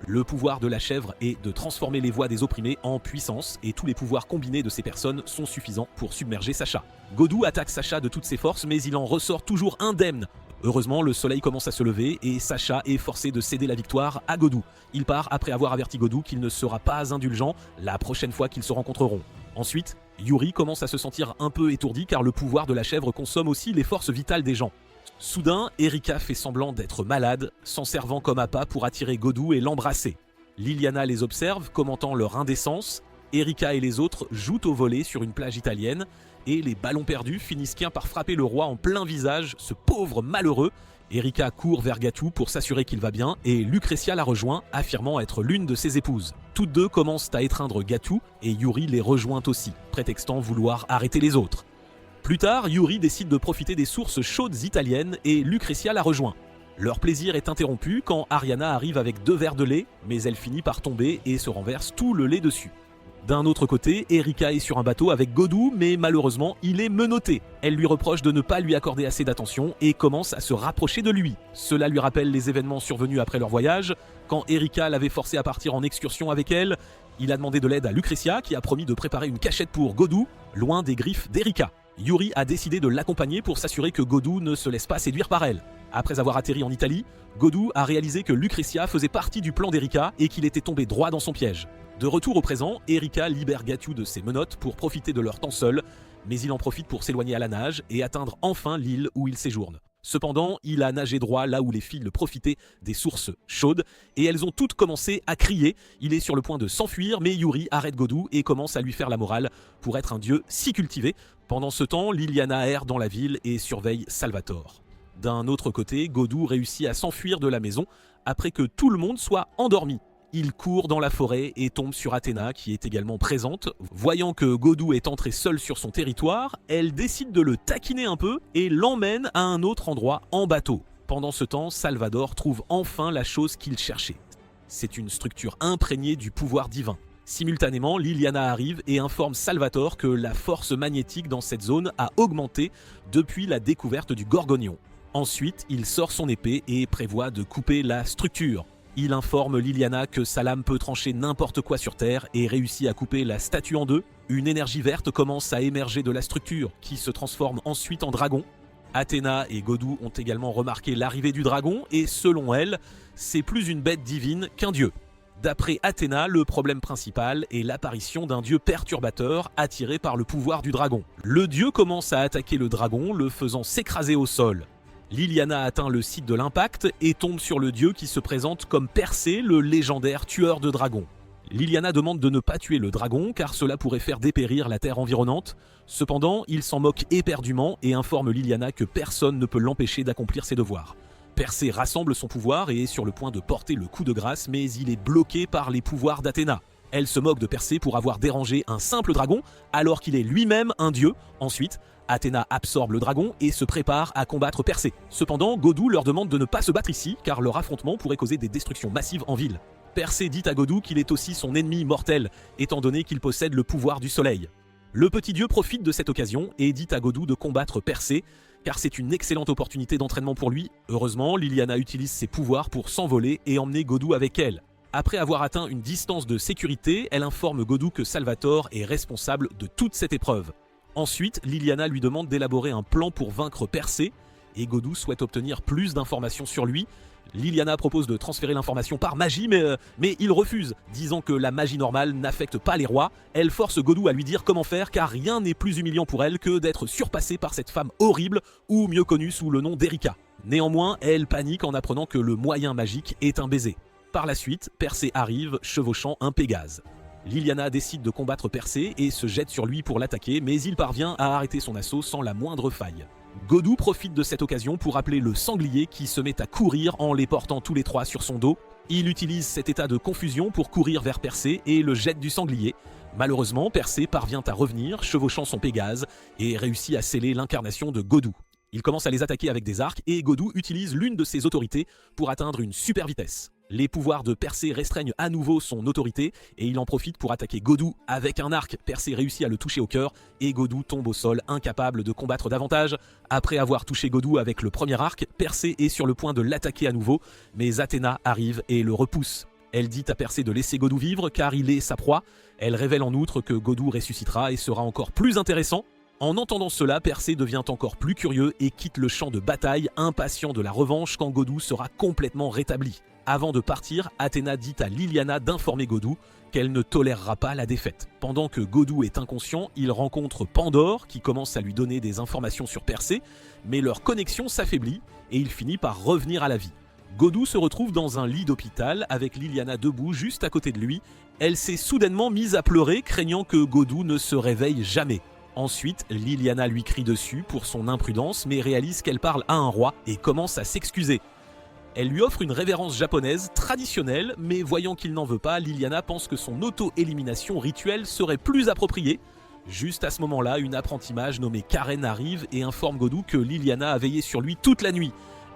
Le pouvoir de la chèvre est de transformer les voix des opprimés en puissance, et tous les pouvoirs combinés de ces personnes sont suffisants pour submerger Sacha. Godu attaque Sacha de toutes ses forces, mais il en ressort toujours indemne. Heureusement, le soleil commence à se lever et Sacha est forcé de céder la victoire à Godu. Il part après avoir averti Godu qu'il ne sera pas indulgent la prochaine fois qu'ils se rencontreront. Ensuite, Yuri commence à se sentir un peu étourdi car le pouvoir de la chèvre consomme aussi les forces vitales des gens. Soudain, Erika fait semblant d'être malade, s'en servant comme appât pour attirer Godu et l'embrasser. Liliana les observe, commentant leur indécence. Erika et les autres jouent au volley sur une plage italienne et les ballons perdus finissent bien par frapper le roi en plein visage, ce pauvre malheureux. Erika court vers Gatou pour s'assurer qu'il va bien et Lucretia la rejoint, affirmant être l'une de ses épouses. Toutes deux commencent à étreindre Gatou et Yuri les rejoint aussi, prétextant vouloir arrêter les autres. Plus tard, Yuri décide de profiter des sources chaudes italiennes et Lucretia la rejoint. Leur plaisir est interrompu quand Ariana arrive avec 2 verres de lait, mais elle finit par tomber et se renverse tout le lait dessus. D'un autre côté, Erika est sur un bateau avec Godou, mais malheureusement, il est menotté. Elle lui reproche de ne pas lui accorder assez d'attention et commence à se rapprocher de lui. Cela lui rappelle les événements survenus après leur voyage. Quand Erika l'avait forcé à partir en excursion avec elle, il a demandé de l'aide à Lucretia, qui a promis de préparer une cachette pour Godou, loin des griffes d'Erika. Yuri a décidé de l'accompagner pour s'assurer que Godou ne se laisse pas séduire par elle. Après avoir atterri en Italie, Godou a réalisé que Lucretia faisait partie du plan d'Erika et qu'il était tombé droit dans son piège. De retour au présent, Erika libère Gattu de ses menottes pour profiter de leur temps seul, mais il en profite pour s'éloigner à la nage et atteindre enfin l'île où il séjourne. Cependant, il a nagé droit là où les filles le profitaient des sources chaudes et elles ont toutes commencé à crier. Il est sur le point de s'enfuir, mais Yuri arrête Godou et commence à lui faire la morale pour être un dieu si cultivé. Pendant ce temps, Liliana erre dans la ville et surveille Salvatore. D'un autre côté, Godou réussit à s'enfuir de la maison après que tout le monde soit endormi. Il court dans la forêt et tombe sur Athéna qui est également présente. Voyant que Godou est entré seul sur son territoire, elle décide de le taquiner un peu et l'emmène à un autre endroit en bateau. Pendant ce temps, Salvador trouve enfin la chose qu'il cherchait. C'est une structure imprégnée du pouvoir divin. Simultanément, Liliana arrive et informe Salvatore que la force magnétique dans cette zone a augmenté depuis la découverte du Gorgonion. Ensuite, il sort son épée et prévoit de couper la structure. Il informe Liliana que sa lame peut trancher n'importe quoi sur Terre et réussit à couper la statue en 2. Une énergie verte commence à émerger de la structure, qui se transforme ensuite en dragon. Athéna et Godou ont également remarqué l'arrivée du dragon et selon elle, c'est plus une bête divine qu'un dieu. D'après Athéna, le problème principal est l'apparition d'un dieu perturbateur attiré par le pouvoir du dragon. Le dieu commence à attaquer le dragon, le faisant s'écraser au sol. Liliana atteint le site de l'impact et tombe sur le dieu qui se présente comme Persée, le légendaire tueur de dragons. Liliana demande de ne pas tuer le dragon car cela pourrait faire dépérir la terre environnante. Cependant, il s'en moque éperdument et informe Liliana que personne ne peut l'empêcher d'accomplir ses devoirs. Persée rassemble son pouvoir et est sur le point de porter le coup de grâce, mais il est bloqué par les pouvoirs d'Athéna. Elle se moque de Persée pour avoir dérangé un simple dragon alors qu'il est lui-même un dieu. Ensuite, Athéna absorbe le dragon et se prépare à combattre Persée. Cependant, Godou leur demande de ne pas se battre ici car leur affrontement pourrait causer des destructions massives en ville. Persée dit à Godou qu'il est aussi son ennemi mortel, étant donné qu'il possède le pouvoir du soleil. Le petit dieu profite de cette occasion et dit à Godou de combattre Persée, car c'est une excellente opportunité d'entraînement pour lui. Heureusement, Liliana utilise ses pouvoirs pour s'envoler et emmener Godou avec elle. Après avoir atteint une distance de sécurité, elle informe Godou que Salvatore est responsable de toute cette épreuve. Ensuite, Liliana lui demande d'élaborer un plan pour vaincre Persée, et Godou souhaite obtenir plus d'informations sur lui. Liliana propose de transférer l'information par magie, mais il refuse, disant que la magie normale n'affecte pas les rois. Elle force Godou à lui dire comment faire, car rien n'est plus humiliant pour elle que d'être surpassée par cette femme horrible, ou mieux connue sous le nom d'Erika. Néanmoins, elle panique en apprenant que le moyen magique est un baiser. Par la suite, Persée arrive, chevauchant un Pégase. Liliana décide de combattre Persée et se jette sur lui pour l'attaquer, mais il parvient à arrêter son assaut sans la moindre faille. Godou profite de cette occasion pour appeler le sanglier qui se met à courir en les portant tous les trois sur son dos. Il utilise cet état de confusion pour courir vers Persée et le jette du sanglier. Malheureusement, Persée parvient à revenir, chevauchant son Pégase, et réussit à sceller l'incarnation de Godou. Il commence à les attaquer avec des arcs et Godou utilise l'une de ses autorités pour atteindre une super vitesse. Les pouvoirs de Persée restreignent à nouveau son autorité et il en profite pour attaquer Godou avec un arc. Persée réussit à le toucher au cœur et Godou tombe au sol, incapable de combattre davantage. Après avoir touché Godou avec le premier arc, Persée est sur le point de l'attaquer à nouveau, mais Athéna arrive et le repousse. Elle dit à Persée de laisser Godou vivre car il est sa proie. Elle révèle en outre que Godou ressuscitera et sera encore plus intéressant. En entendant cela, Persée devient encore plus curieux et quitte le champ de bataille, impatient de la revanche quand Godou sera complètement rétabli. Avant de partir, Athéna dit à Liliana d'informer Godou qu'elle ne tolérera pas la défaite. Pendant que Godou est inconscient, il rencontre Pandore qui commence à lui donner des informations sur Persée, mais leur connexion s'affaiblit et il finit par revenir à la vie. Godou se retrouve dans un lit d'hôpital avec Liliana debout juste à côté de lui. Elle s'est soudainement mise à pleurer, craignant que Godou ne se réveille jamais. Ensuite, Liliana lui crie dessus pour son imprudence, mais réalise qu'elle parle à un roi et commence à s'excuser. Elle lui offre une révérence japonaise traditionnelle, mais voyant qu'il n'en veut pas, Liliana pense que son auto-élimination rituelle serait plus appropriée. Juste à ce moment-là, une apprentie mage nommée Karen arrive et informe Godou que Liliana a veillé sur lui toute la nuit.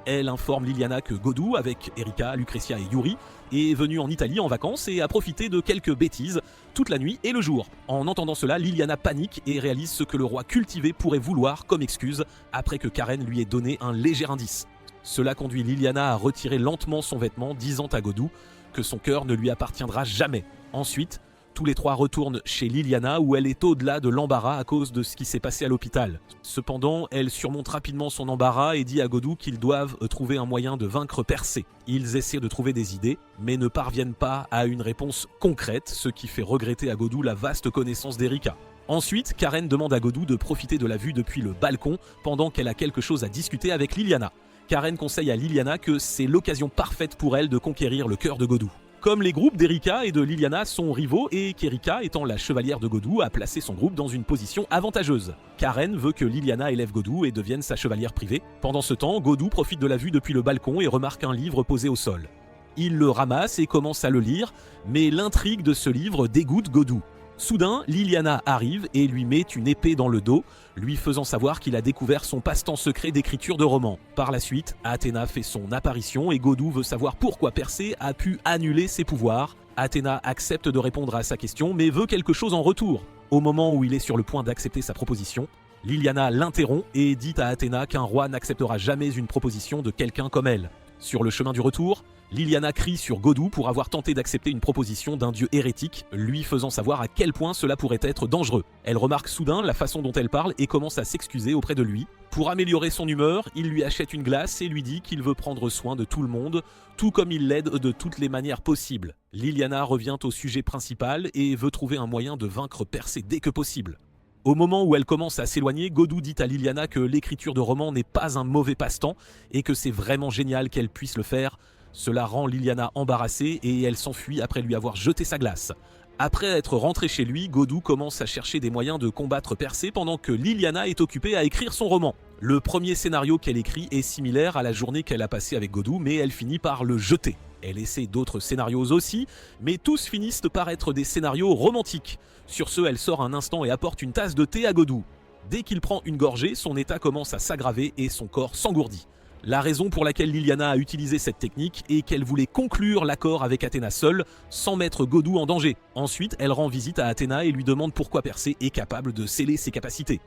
Elle informe Liliana que Godou, avec Erika, Lucretia et Yuri, est venu en Italie en vacances et a profité de quelques bêtises toute la nuit et le jour. En entendant cela, Liliana panique et réalise ce que le roi cultivé pourrait vouloir comme excuse après que Karen lui ait donné un léger indice. Cela conduit Liliana à retirer lentement son vêtement, disant à Godou que son cœur ne lui appartiendra jamais. Ensuite, tous les trois retournent chez Liliana où elle est au-delà de l'embarras à cause de ce qui s'est passé à l'hôpital. Cependant, elle surmonte rapidement son embarras et dit à Godou qu'ils doivent trouver un moyen de vaincre Persée. Ils essaient de trouver des idées, mais ne parviennent pas à une réponse concrète, ce qui fait regretter à Godou la vaste connaissance d'Erika. Ensuite, Karen demande à Godou de profiter de la vue depuis le balcon pendant qu'elle a quelque chose à discuter avec Liliana. Karen conseille à Liliana que c'est l'occasion parfaite pour elle de conquérir le cœur de Godou. Comme les groupes d'Erika et de Liliana sont rivaux et qu'Erika, étant la chevalière de Godou, a placé son groupe dans une position avantageuse. Karen veut que Liliana élève Godou et devienne sa chevalière privée. Pendant ce temps, Godou profite de la vue depuis le balcon et remarque un livre posé au sol. Il le ramasse et commence à le lire, mais l'intrigue de ce livre dégoûte Godou. Soudain, Liliana arrive et lui met une épée dans le dos, lui faisant savoir qu'il a découvert son passe-temps secret d'écriture de romans. Par la suite, Athéna fait son apparition et Godou veut savoir pourquoi Persée a pu annuler ses pouvoirs. Athéna accepte de répondre à sa question mais veut quelque chose en retour. Au moment où il est sur le point d'accepter sa proposition, Liliana l'interrompt et dit à Athéna qu'un roi n'acceptera jamais une proposition de quelqu'un comme elle. Sur le chemin du retour, Liliana crie sur Godou pour avoir tenté d'accepter une proposition d'un dieu hérétique, lui faisant savoir à quel point cela pourrait être dangereux. Elle remarque soudain la façon dont elle parle et commence à s'excuser auprès de lui. Pour améliorer son humeur, il lui achète une glace et lui dit qu'il veut prendre soin de tout le monde, tout comme il l'aide de toutes les manières possibles. Liliana revient au sujet principal et veut trouver un moyen de vaincre Persée dès que possible. Au moment où elle commence à s'éloigner, Godou dit à Liliana que l'écriture de romans n'est pas un mauvais passe-temps et que c'est vraiment génial qu'elle puisse le faire. Cela rend Liliana embarrassée et elle s'enfuit après lui avoir jeté sa glace. Après être rentré chez lui, Godou commence à chercher des moyens de combattre Persée pendant que Liliana est occupée à écrire son roman. Le premier scénario qu'elle écrit est similaire à la journée qu'elle a passée avec Godou, mais elle finit par le jeter. Elle essaie d'autres scénarios aussi, mais tous finissent par être des scénarios romantiques. Sur ce, elle sort un instant et apporte une tasse de thé à Godou. Dès qu'il prend une gorgée, son état commence à s'aggraver et son corps s'engourdit. La raison pour laquelle Liliana a utilisé cette technique est qu'elle voulait conclure l'accord avec Athéna seule, sans mettre Godou en danger. Ensuite, elle rend visite à Athéna et lui demande pourquoi Persée est capable de sceller ses capacités.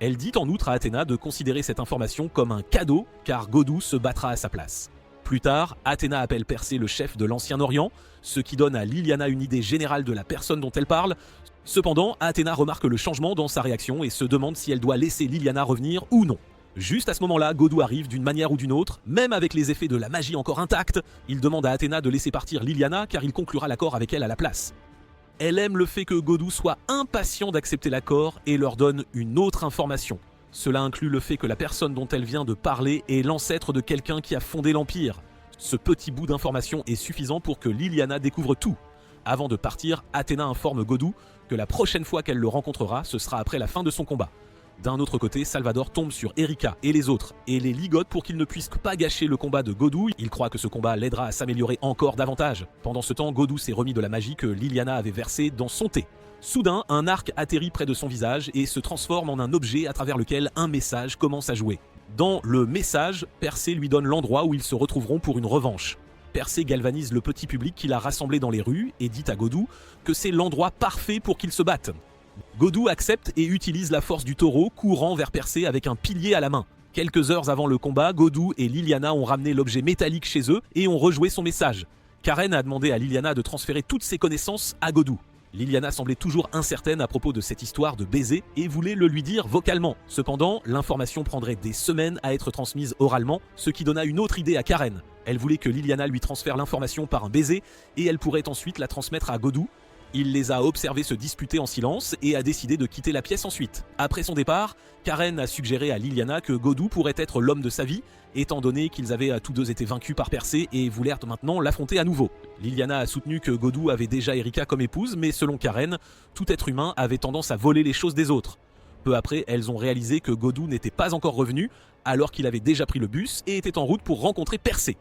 Elle dit en outre à Athéna de considérer cette information comme un cadeau, car Godou se battra à sa place. Plus tard, Athéna appelle Persée le chef de l'Ancien Orient, ce qui donne à Liliana une idée générale de la personne dont elle parle. Cependant, Athéna remarque le changement dans sa réaction et se demande si elle doit laisser Liliana revenir ou non. Juste à ce moment-là, Godou arrive d'une manière ou d'une autre, même avec les effets de la magie encore intacts. Il demande à Athéna de laisser partir Liliana car il conclura l'accord avec elle à la place. Elle aime le fait que Godou soit impatient d'accepter l'accord et leur donne une autre information. Cela inclut le fait que la personne dont elle vient de parler est l'ancêtre de quelqu'un qui a fondé l'Empire. Ce petit bout d'information est suffisant pour que Liliana découvre tout. Avant de partir, Athéna informe Godou que la prochaine fois qu'elle le rencontrera, ce sera après la fin de son combat. D'un autre côté, Salvador tombe sur Erika et les autres et les ligote pour qu'ils ne puissent pas gâcher le combat de Godou. Il croit que ce combat l'aidera à s'améliorer encore davantage. Pendant ce temps, Godou s'est remis de la magie que Liliana avait versée dans son thé. Soudain, un arc atterrit près de son visage et se transforme en un objet à travers lequel un message commence à jouer. Dans le message, Persée lui donne l'endroit où ils se retrouveront pour une revanche. Persée galvanise le petit public qu'il a rassemblé dans les rues et dit à Godou que c'est l'endroit parfait pour qu'ils se battent. Godou accepte et utilise la force du taureau, courant vers Persée avec un pilier à la main. Quelques heures avant le combat, Godou et Liliana ont ramené l'objet métallique chez eux et ont rejoué son message. Karen a demandé à Liliana de transférer toutes ses connaissances à Godou. Liliana semblait toujours incertaine à propos de cette histoire de baiser et voulait le lui dire vocalement. Cependant, l'information prendrait des semaines à être transmise oralement, ce qui donna une autre idée à Karen. Elle voulait que Liliana lui transfère l'information par un baiser et elle pourrait ensuite la transmettre à Godou. Il les a observés se disputer en silence et a décidé de quitter la pièce ensuite. Après son départ, Karen a suggéré à Liliana que Godou pourrait être l'homme de sa vie, étant donné qu'ils avaient tous deux été vaincus par Persée et voulèrent maintenant l'affronter à nouveau. Liliana a soutenu que Godou avait déjà Erika comme épouse, mais selon Karen, tout être humain avait tendance à voler les choses des autres. Peu après, elles ont réalisé que Godou n'était pas encore revenu, alors qu'il avait déjà pris le bus et était en route pour rencontrer Persée.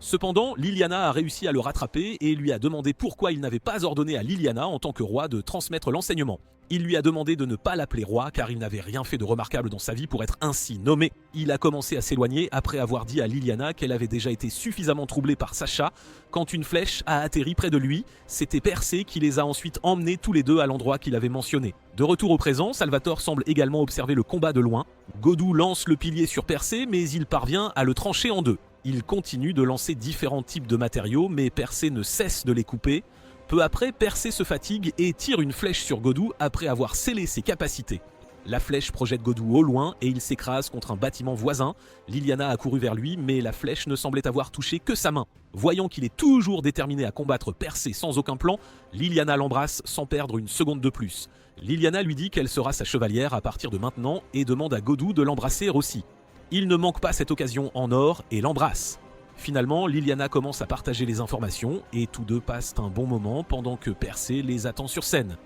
Cependant, Liliana a réussi à le rattraper et lui a demandé pourquoi il n'avait pas ordonné à Liliana, en tant que roi, de transmettre l'enseignement. Il lui a demandé de ne pas l'appeler roi car il n'avait rien fait de remarquable dans sa vie pour être ainsi nommé. Il a commencé à s'éloigner après avoir dit à Liliana qu'elle avait déjà été suffisamment troublée par Sasha quand une flèche a atterri près de lui. C'était Persée qui les a ensuite emmenés tous les deux à l'endroit qu'il avait mentionné. De retour au présent, Salvatore semble également observer le combat de loin. Godou lance le pilier sur Persée mais il parvient à le trancher en deux. Il continue de lancer différents types de matériaux mais Persée ne cesse de les couper. Peu après, Persée se fatigue et tire une flèche sur Godou après avoir scellé ses capacités. La flèche projette Godou au loin et il s'écrase contre un bâtiment voisin. Liliana a couru vers lui, mais la flèche ne semblait avoir touché que sa main. Voyant qu'il est toujours déterminé à combattre Persée sans aucun plan, Liliana l'embrasse sans perdre une seconde de plus. Liliana lui dit qu'elle sera sa chevalière à partir de maintenant et demande à Godou de l'embrasser aussi. Il ne manque pas cette occasion en or et l'embrasse. Finalement, Liliana commence à partager les informations et tous deux passent un bon moment pendant que Persée les attend sur scène.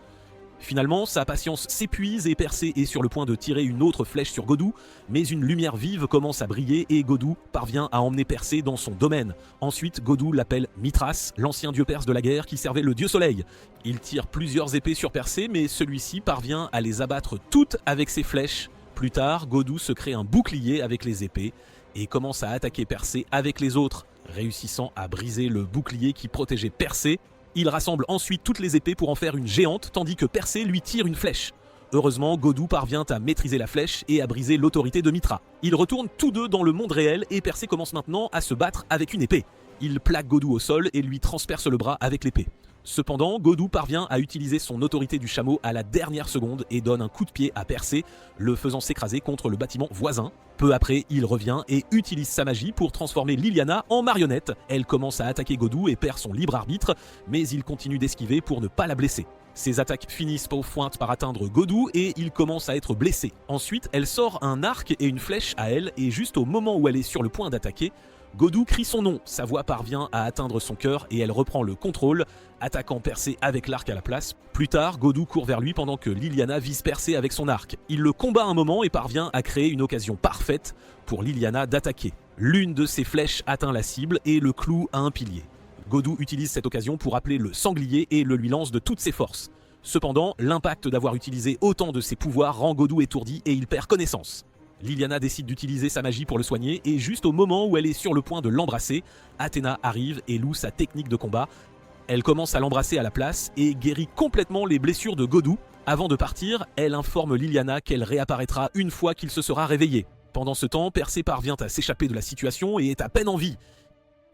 Finalement, sa patience s'épuise et Persée est sur le point de tirer une autre flèche sur Godou, mais une lumière vive commence à briller et Godou parvient à emmener Persée dans son domaine. Ensuite, Godou l'appelle Mithras, l'ancien dieu perse de la guerre qui servait le dieu soleil. Il tire plusieurs épées sur Persée, mais celui-ci parvient à les abattre toutes avec ses flèches. Plus tard, Godou se crée un bouclier avec les épées et commence à attaquer Persée avec les autres, réussissant à briser le bouclier qui protégeait Persée. Il rassemble ensuite toutes les épées pour en faire une géante, tandis que Persée lui tire une flèche. Heureusement, Godou parvient à maîtriser la flèche et à briser l'autorité de Mithra. Ils retournent tous deux dans le monde réel et Persée commence maintenant à se battre avec une épée. Il plaque Godou au sol et lui transperce le bras avec l'épée. Cependant, Godou parvient à utiliser son autorité du chameau à la dernière seconde et donne un coup de pied à Persée, le faisant s'écraser contre le bâtiment voisin. Peu après, il revient et utilise sa magie pour transformer Liliana en marionnette. Elle commence à attaquer Godou et perd son libre arbitre, mais il continue d'esquiver pour ne pas la blesser. Ses attaques finissent au pointe par atteindre Godou et il commence à être blessé. Ensuite, elle sort un arc et une flèche à elle et juste au moment où elle est sur le point d'attaquer, Godou crie son nom, sa voix parvient à atteindre son cœur et elle reprend le contrôle, attaquant Persée avec l'arc à la place. Plus tard, Godou court vers lui pendant que Liliana vise Persée avec son arc. Il le combat un moment et parvient à créer une occasion parfaite pour Liliana d'attaquer. L'une de ses flèches atteint la cible et le cloue à un pilier. Godou utilise cette occasion pour appeler le sanglier et le lui lance de toutes ses forces. Cependant, l'impact d'avoir utilisé autant de ses pouvoirs rend Godou étourdi et il perd connaissance. Liliana décide d'utiliser sa magie pour le soigner et juste au moment où elle est sur le point de l'embrasser, Athéna arrive et loue sa technique de combat. Elle commence à l'embrasser à la place et guérit complètement les blessures de Godou. Avant de partir, elle informe Liliana qu'elle réapparaîtra une fois qu'il se sera réveillé. Pendant ce temps, Persée parvient à s'échapper de la situation et est à peine en vie.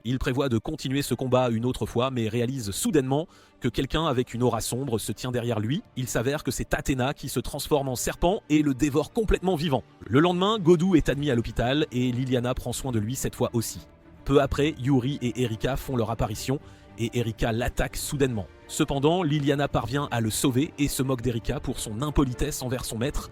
Il prévoit de continuer ce combat une autre fois, mais réalise soudainement que quelqu'un avec une aura sombre se tient derrière lui. Il s'avère que c'est Athéna qui se transforme en serpent et le dévore complètement vivant. Le lendemain, Godou est admis à l'hôpital et Liliana prend soin de lui cette fois aussi. Peu après, Yuri et Erika font leur apparition et Erika l'attaque soudainement. Cependant, Liliana parvient à le sauver et se moque d'Erika pour son impolitesse envers son maître.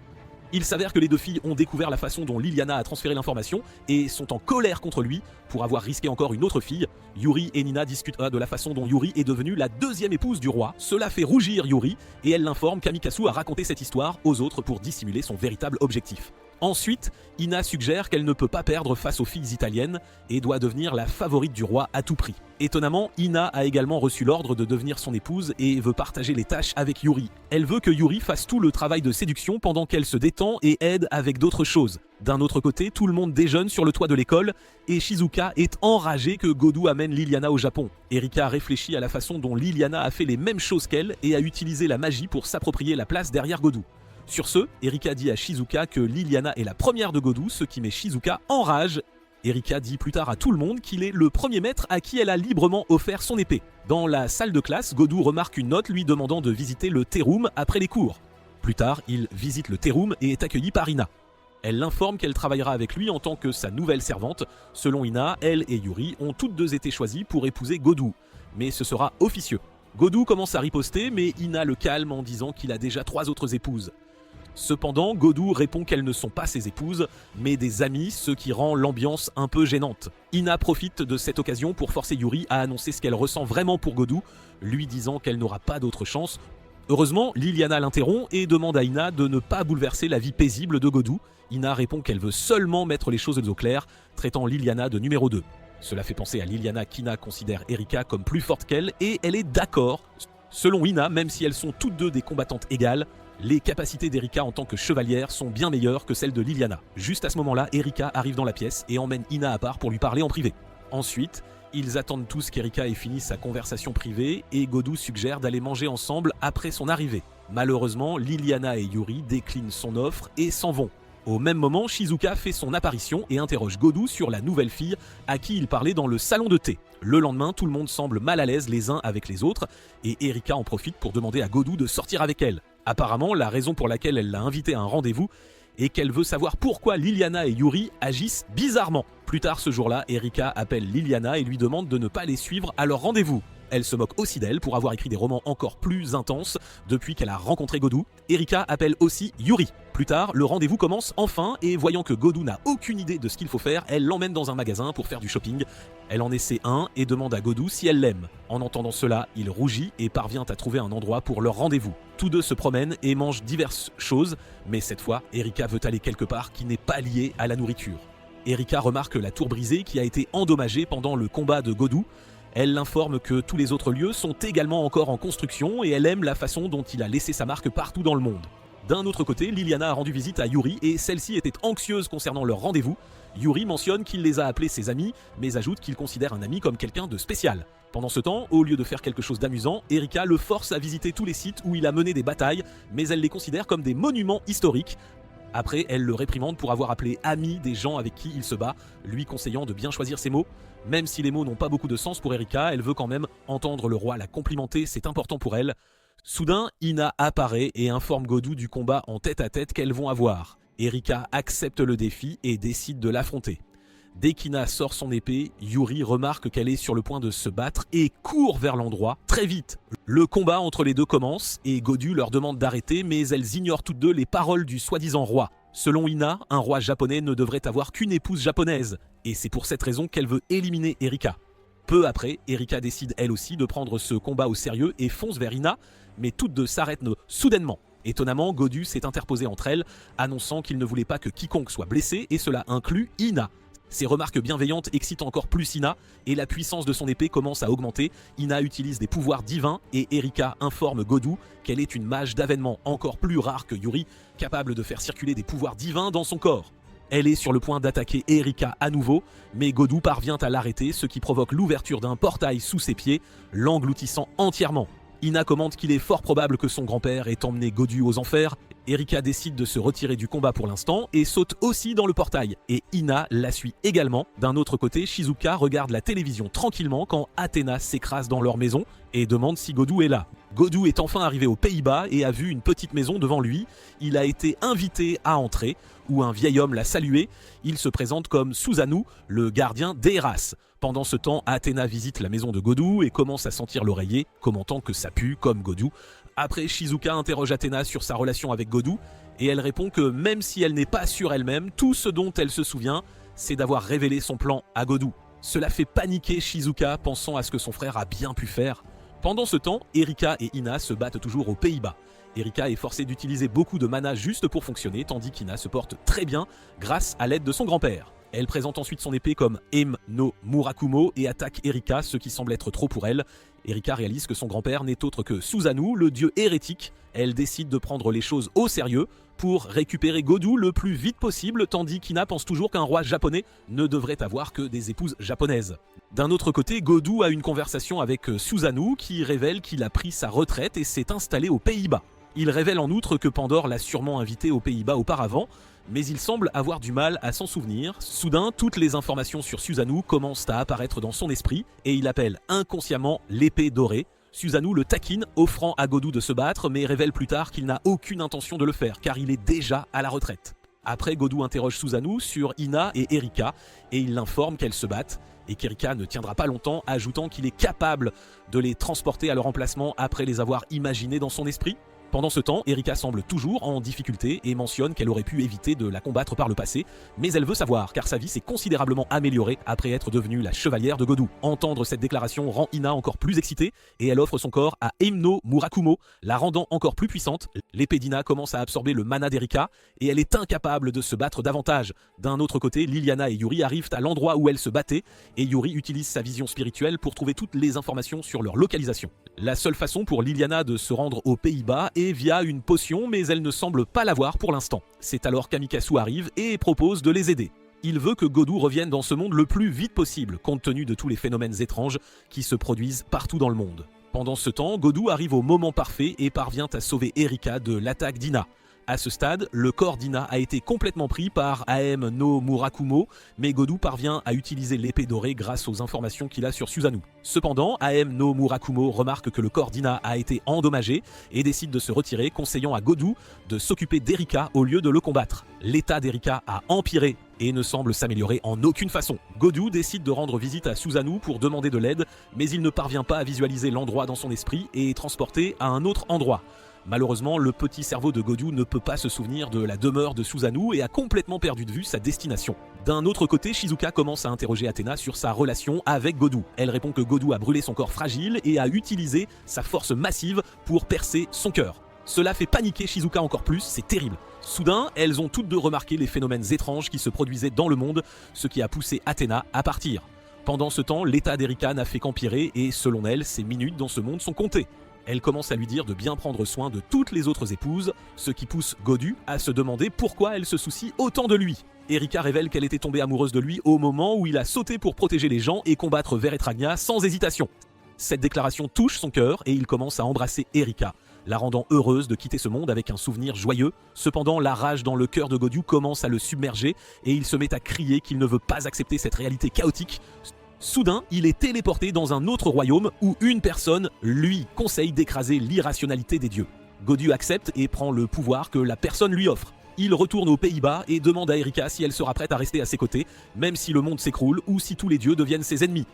Il s'avère que les deux filles ont découvert la façon dont Liliana a transféré l'information et sont en colère contre lui pour avoir risqué encore une autre fille. Yuri et Nina discutent de la façon dont Yuri est devenue la deuxième épouse du roi. Cela fait rougir Yuri et elle l'informe qu'Amikasu a raconté cette histoire aux autres pour dissimuler son véritable objectif. Ensuite, Ina suggère qu'elle ne peut pas perdre face aux filles italiennes et doit devenir la favorite du roi à tout prix. Étonnamment, Ina a également reçu l'ordre de devenir son épouse et veut partager les tâches avec Yuri. Elle veut que Yuri fasse tout le travail de séduction pendant qu'elle se détend et aide avec d'autres choses. D'un autre côté, tout le monde déjeune sur le toit de l'école et Shizuka est enragée que Godou amène Liliana au Japon. Erika réfléchit à la façon dont Liliana a fait les mêmes choses qu'elle et a utilisé la magie pour s'approprier la place derrière Godou. Sur ce, Erika dit à Shizuka que Liliana est la première de Godou, ce qui met Shizuka en rage. Erika dit plus tard à tout le monde qu'il est le premier maître à qui elle a librement offert son épée. Dans la salle de classe, Godou remarque une note lui demandant de visiter le Terum après les cours. Plus tard, il visite le Terum et est accueilli par Ina. Elle l'informe qu'elle travaillera avec lui en tant que sa nouvelle servante. Selon Ina, elle et Yuri ont toutes deux été choisies pour épouser Godou. Mais ce sera officieux. Godou commence à riposter, mais Ina le calme en disant qu'il a déjà 3 autres épouses. Cependant, Godou répond qu'elles ne sont pas ses épouses, mais des amies, ce qui rend l'ambiance un peu gênante. Ina profite de cette occasion pour forcer Yuri à annoncer ce qu'elle ressent vraiment pour Godou, lui disant qu'elle n'aura pas d'autre chance. Heureusement, Liliana l'interrompt et demande à Ina de ne pas bouleverser la vie paisible de Godou. Ina répond qu'elle veut seulement mettre les choses au clair, traitant Liliana de numéro 2. Cela fait penser à Liliana qu'Ina considère Erika comme plus forte qu'elle et elle est d'accord. Selon Ina, même si elles sont toutes deux des combattantes égales, Les capacités d'Erika en tant que chevalière sont bien meilleures que celles de Liliana. Juste à ce moment-là, Erika arrive dans la pièce et emmène Ina à part pour lui parler en privé. Ensuite, ils attendent tous qu'Erika ait fini sa conversation privée et Godu suggère d'aller manger ensemble après son arrivée. Malheureusement, Liliana et Yuri déclinent son offre et s'en vont. Au même moment, Shizuka fait son apparition et interroge Godu sur la nouvelle fille à qui il parlait dans le salon de thé. Le lendemain, tout le monde semble mal à l'aise les uns avec les autres et Erika en profite pour demander à Godu de sortir avec elle. Apparemment, la raison pour laquelle elle l'a invité à un rendez-vous est qu'elle veut savoir pourquoi Liliana et Yuri agissent bizarrement. Plus tard ce jour-là, Erika appelle Liliana et lui demande de ne pas les suivre à leur rendez-vous. Elle se moque aussi d'elle pour avoir écrit des romans encore plus intenses depuis qu'elle a rencontré Godu. Erika appelle aussi Yuri. Plus tard, le rendez-vous commence enfin et voyant que Godu n'a aucune idée de ce qu'il faut faire, elle l'emmène dans un magasin pour faire du shopping. Elle en essaie un et demande à Godu si elle l'aime. En entendant cela, il rougit et parvient à trouver un endroit pour leur rendez-vous. Tous deux se promènent et mangent diverses choses, mais cette fois, Erika veut aller quelque part qui n'est pas lié à la nourriture. Erika remarque la tour brisée qui a été endommagée pendant le combat de Godu. Elle l'informe que tous les autres lieux sont également encore en construction et elle aime la façon dont il a laissé sa marque partout dans le monde. D'un autre côté, Liliana a rendu visite à Yuri et celle-ci était anxieuse concernant leur rendez-vous. Yuri mentionne qu'il les a appelés ses amis, mais ajoute qu'il considère un ami comme quelqu'un de spécial. Pendant ce temps, au lieu de faire quelque chose d'amusant, Erika le force à visiter tous les sites où il a mené des batailles, mais elle les considère comme des monuments historiques. Après, elle le réprimande pour avoir appelé ami des gens avec qui il se bat, lui conseillant de bien choisir ses mots. Même si les mots n'ont pas beaucoup de sens pour Erika, elle veut quand même entendre le roi la complimenter, c'est important pour elle. Soudain, Ina apparaît et informe Godu du combat en tête-à-tête qu'elles vont avoir. Erika accepte le défi et décide de l'affronter. Dès qu'Ina sort son épée, Yuri remarque qu'elle est sur le point de se battre et court vers l'endroit très vite. Le combat entre les deux commence et Godu leur demande d'arrêter, mais elles ignorent toutes deux les paroles du soi-disant roi. Selon Ina, un roi japonais ne devrait avoir qu'une épouse japonaise, et c'est pour cette raison qu'elle veut éliminer Erika. Peu après, Erika décide elle aussi de prendre ce combat au sérieux et fonce vers Ina, mais toutes deux s'arrêtent soudainement. Étonnamment, Godu s'est interposé entre elles, annonçant qu'il ne voulait pas que quiconque soit blessé, et cela inclut Ina. Ces remarques bienveillantes excitent encore plus Ina, et la puissance de son épée commence à augmenter. Ina utilise des pouvoirs divins, et Erika informe Godu qu'elle est une mage d'avènement encore plus rare que Yuri, capable de faire circuler des pouvoirs divins dans son corps. Elle est sur le point d'attaquer Erika à nouveau, mais Godu parvient à l'arrêter, ce qui provoque l'ouverture d'un portail sous ses pieds, l'engloutissant entièrement. Ina commente qu'il est fort probable que son grand-père ait emmené Godu aux enfers. Erika décide de se retirer du combat pour l'instant et saute aussi dans le portail. Et Ina la suit également. D'un autre côté, Shizuka regarde la télévision tranquillement quand Athéna s'écrase dans leur maison et demande si Godu est là. Godu est enfin arrivé aux Pays-Bas et a vu une petite maison devant lui. Il a été invité à entrer, où un vieil homme l'a salué. Il se présente comme Susanoo, le gardien d'Héras. Pendant ce temps, Athéna visite la maison de Godu et commence à sentir l'oreiller, commentant que ça pue comme Godu. Après, Shizuka interroge Athéna sur sa relation avec Godu, et elle répond que même si elle n'est pas sûre elle-même, tout ce dont elle se souvient, c'est d'avoir révélé son plan à Godu. Cela fait paniquer Shizuka, pensant à ce que son frère a bien pu faire. Pendant ce temps, Erika et Ina se battent toujours aux Pays-Bas. Erika est forcée d'utiliser beaucoup de mana juste pour fonctionner, tandis qu'Ina se porte très bien grâce à l'aide de son grand-père. Elle présente ensuite son épée comme Aim no Murakumo et attaque Erika, ce qui semble être trop pour elle. Erika réalise que son grand-père n'est autre que Susanoo, le dieu hérétique. Elle décide de prendre les choses au sérieux pour récupérer Godu le plus vite possible, tandis qu'Ina pense toujours qu'un roi japonais ne devrait avoir que des épouses japonaises. D'un autre côté, Godu a une conversation avec Susanoo qui révèle qu'il a pris sa retraite et s'est installé aux Pays-Bas. Il révèle en outre que Pandore l'a sûrement invité aux Pays-Bas auparavant, mais il semble avoir du mal à s'en souvenir. Soudain, toutes les informations sur Susanoo commencent à apparaître dans son esprit et il appelle inconsciemment l'épée dorée. Susanoo le taquine, offrant à Godu de se battre, mais révèle plus tard qu'il n'a aucune intention de le faire car il est déjà à la retraite. Après, Godu interroge Susanoo sur Ina et Erika et il l'informe qu'elles se battent et qu'Erika ne tiendra pas longtemps, ajoutant qu'il est capable de les transporter à leur emplacement après les avoir imaginés dans son esprit. Pendant ce temps, Erika semble toujours en difficulté et mentionne qu'elle aurait pu éviter de la combattre par le passé, mais elle veut savoir car sa vie s'est considérablement améliorée après être devenue la chevalière de Godu. Entendre cette déclaration rend Ina encore plus excitée et elle offre son corps à Aim no Murakumo, la rendant encore plus puissante. L'épée d'Ina commence à absorber le mana d'Erika et elle est incapable de se battre davantage. D'un autre côté, Liliana et Yuri arrivent à l'endroit où elles se battaient et Yuri utilise sa vision spirituelle pour trouver toutes les informations sur leur localisation. La seule façon pour Liliana de se rendre aux Pays-Bas et via une potion, mais elle ne semble pas l'avoir pour l'instant. C'est alors qu'Amikasu arrive et propose de les aider. Il veut que Godu revienne dans ce monde le plus vite possible, compte tenu de tous les phénomènes étranges qui se produisent partout dans le monde. Pendant ce temps, Godu arrive au moment parfait et parvient à sauver Erika de l'attaque d'Ina. À ce stade, le corps d'Ina a été complètement pris par Aem no Murakumo, mais Godu parvient à utiliser l'épée dorée grâce aux informations qu'il a sur Susanoo. Cependant, Aem no Murakumo remarque que le corps d'Ina a été endommagé et décide de se retirer, conseillant à Godu de s'occuper d'Erika au lieu de le combattre. L'état d'Erika a empiré et ne semble s'améliorer en aucune façon. Godu décide de rendre visite à Susanoo pour demander de l'aide, mais il ne parvient pas à visualiser l'endroit dans son esprit et est transporté à un autre endroit. Malheureusement, le petit cerveau de Godu ne peut pas se souvenir de la demeure de Susanoo et a complètement perdu de vue sa destination. D'un autre côté, Shizuka commence à interroger Athena sur sa relation avec Godu. Elle répond que Godu a brûlé son corps fragile et a utilisé sa force massive pour percer son cœur. Cela fait paniquer Shizuka encore plus, c'est terrible. Soudain, elles ont toutes deux remarqué les phénomènes étranges qui se produisaient dans le monde, ce qui a poussé Athena à partir. Pendant ce temps, l'état d'Erika n'a fait qu'empirer et, selon elle, ses minutes dans ce monde sont comptées. Elle commence à lui dire de bien prendre soin de toutes les autres épouses, ce qui pousse Godu à se demander pourquoi elle se soucie autant de lui. Erika révèle qu'elle était tombée amoureuse de lui au moment où il a sauté pour protéger les gens et combattre Veretragna sans hésitation. Cette déclaration touche son cœur et il commence à embrasser Erika, la rendant heureuse de quitter ce monde avec un souvenir joyeux. Cependant, la rage dans le cœur de Godu commence à le submerger et il se met à crier qu'il ne veut pas accepter cette réalité chaotique. Soudain, il est téléporté dans un autre royaume où une personne lui conseille d'écraser l'irrationalité des dieux. Godu accepte et prend le pouvoir que la personne lui offre. Il retourne aux Pays-Bas et demande à Erika si elle sera prête à rester à ses côtés, même si le monde s'écroule ou si tous les dieux deviennent ses ennemis.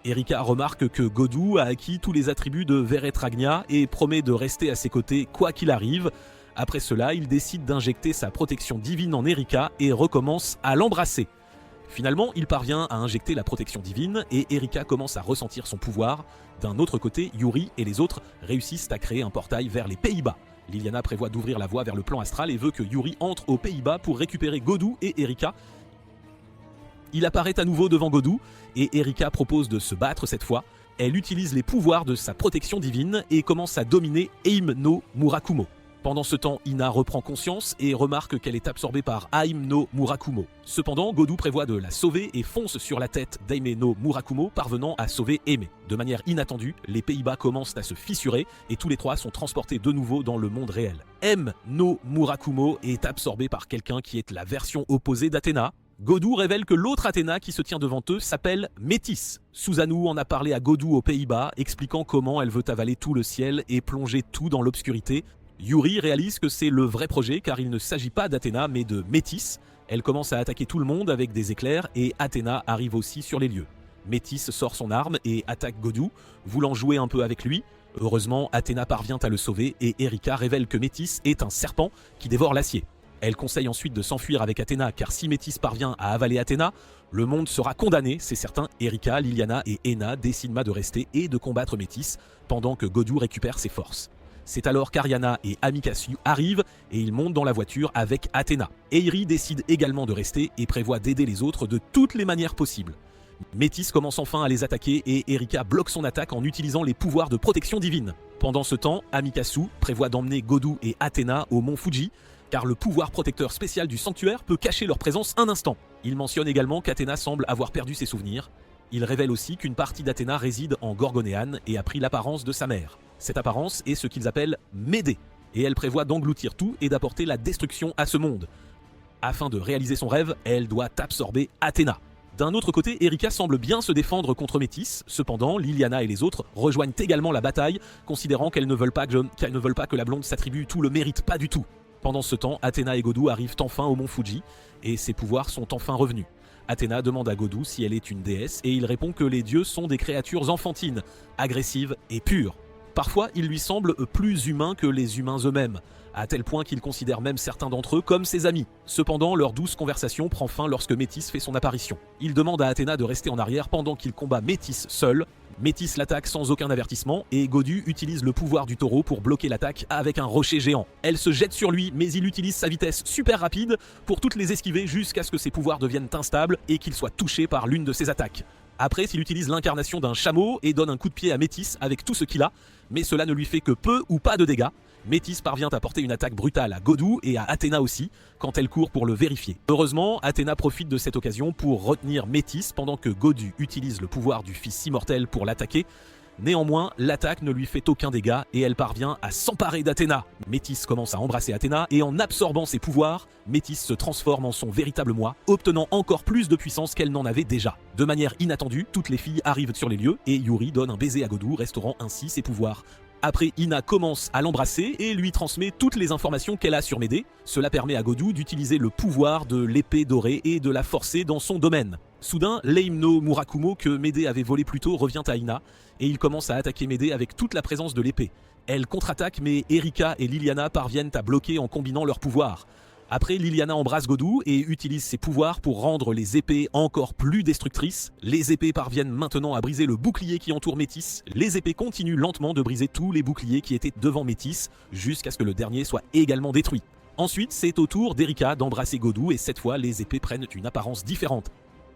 Erika remarque que Godu a acquis tous les attributs de Veretragna et promet de rester à ses côtés quoi qu'il arrive. Après cela, il décide d'injecter sa protection divine en Erika et recommence à l'embrasser. Finalement, il parvient à injecter la protection divine et Erika commence à ressentir son pouvoir. D'un autre côté, Yuri et les autres réussissent à créer un portail vers les Pays-Bas. Liliana prévoit d'ouvrir la voie vers le plan astral et veut que Yuri entre aux Pays-Bas pour récupérer Godu et Erika. Il apparaît à nouveau devant Godu et Erika propose de se battre cette fois. Elle utilise les pouvoirs de sa protection divine et commence à dominer Aim no Murakumo. Pendant ce temps, Ina reprend conscience et remarque qu'elle est absorbée par Aim no Murakumo. Cependant, Godu prévoit de la sauver et fonce sur la tête d'Aim no Murakumo, parvenant à sauver Aimé. De manière inattendue, les Pays-Bas commencent à se fissurer et tous les trois sont transportés de nouveau dans le monde réel. Aim no Murakumo est absorbé par quelqu'un qui est la version opposée d'Athéna. Godu révèle que l'autre Athéna qui se tient devant eux s'appelle Métis. Susanoo en a parlé à Godu aux Pays-Bas, expliquant comment elle veut avaler tout le ciel et plonger tout dans l'obscurité. Yuri réalise que c'est le vrai projet car il ne s'agit pas d'Athéna mais de Métis. Elle commence à attaquer tout le monde avec des éclairs et Athéna arrive aussi sur les lieux. Métis sort son arme et attaque Godu, voulant jouer un peu avec lui. Heureusement, Athéna parvient à le sauver et Erika révèle que Métis est un serpent qui dévore l'acier. Elle conseille ensuite de s'enfuir avec Athéna car si Métis parvient à avaler Athéna, le monde sera condamné, c'est certain. Erika, Liliana et Ena décident de rester et de combattre Métis pendant que Godu récupère ses forces. C'est alors qu'Ariana et Amikasu arrivent et ils montent dans la voiture avec Athéna. Eiri décide également de rester et prévoit d'aider les autres de toutes les manières possibles. Métis commence enfin à les attaquer et Erika bloque son attaque en utilisant les pouvoirs de protection divine. Pendant ce temps, Amikasu prévoit d'emmener Godu et Athéna au mont Fuji, car le pouvoir protecteur spécial du sanctuaire peut cacher leur présence un instant. Il mentionne également qu'Athéna semble avoir perdu ses souvenirs. Il révèle aussi qu'une partie d'Athéna réside en Gorgonéane et a pris l'apparence de sa mère. Cette apparence est ce qu'ils appellent Médée, et elle prévoit d'engloutir tout et d'apporter la destruction à ce monde. Afin de réaliser son rêve, elle doit absorber Athéna. D'un autre côté, Erika semble bien se défendre contre Métis. Cependant, Liliana et les autres rejoignent également la bataille, considérant qu'elles ne veulent pas que la blonde s'attribue tout le mérite, pas du tout. Pendant ce temps, Athéna et Godu arrivent enfin au mont Fuji, et ses pouvoirs sont enfin revenus. Athéna demande à Godu si elle est une déesse, et il répond que les dieux sont des créatures enfantines, agressives et pures. Parfois, il lui semble plus humain que les humains eux-mêmes, à tel point qu'il considère même certains d'entre eux comme ses amis. Cependant, leur douce conversation prend fin lorsque Métis fait son apparition. Il demande à Athéna de rester en arrière pendant qu'il combat Métis seul. Métis l'attaque sans aucun avertissement et Godu utilise le pouvoir du taureau pour bloquer l'attaque avec un rocher géant. Elle se jette sur lui, mais il utilise sa vitesse super rapide pour toutes les esquiver jusqu'à ce que ses pouvoirs deviennent instables et qu'il soit touché par l'une de ses attaques. Après, il utilise l'incarnation d'un chameau et donne un coup de pied à Métis avec tout ce qu'il a, mais cela ne lui fait que peu ou pas de dégâts. Métis parvient à porter une attaque brutale à Godou et à Athéna aussi, quand elle court pour le vérifier. Heureusement, Athéna profite de cette occasion pour retenir Métis pendant que Godou utilise le pouvoir du fils immortel pour l'attaquer. Néanmoins, l'attaque ne lui fait aucun dégât et elle parvient à s'emparer d'Athéna. Métis commence à embrasser Athéna et en absorbant ses pouvoirs, Métis se transforme en son véritable moi, obtenant encore plus de puissance qu'elle n'en avait déjà. De manière inattendue, toutes les filles arrivent sur les lieux et Yuri donne un baiser à Godou, restaurant ainsi ses pouvoirs. Après, Ina commence à l'embrasser et lui transmet toutes les informations qu'elle a sur Médée. Cela permet à Godou d'utiliser le pouvoir de l'épée dorée et de la forcer dans son domaine. Soudain, l'Eimno Murakumo que Médée avait volé plus tôt revient à Ina et il commence à attaquer Médée avec toute la présence de l'épée. Elle contre-attaque mais Erika et Liliana parviennent à bloquer en combinant leurs pouvoirs. Après, Liliana embrasse Godou et utilise ses pouvoirs pour rendre les épées encore plus destructrices. Les épées parviennent maintenant à briser le bouclier qui entoure Métis. Les épées continuent lentement de briser tous les boucliers qui étaient devant Métis, jusqu'à ce que le dernier soit également détruit. Ensuite, c'est au tour d'Erika d'embrasser Godou et cette fois, les épées prennent une apparence différente.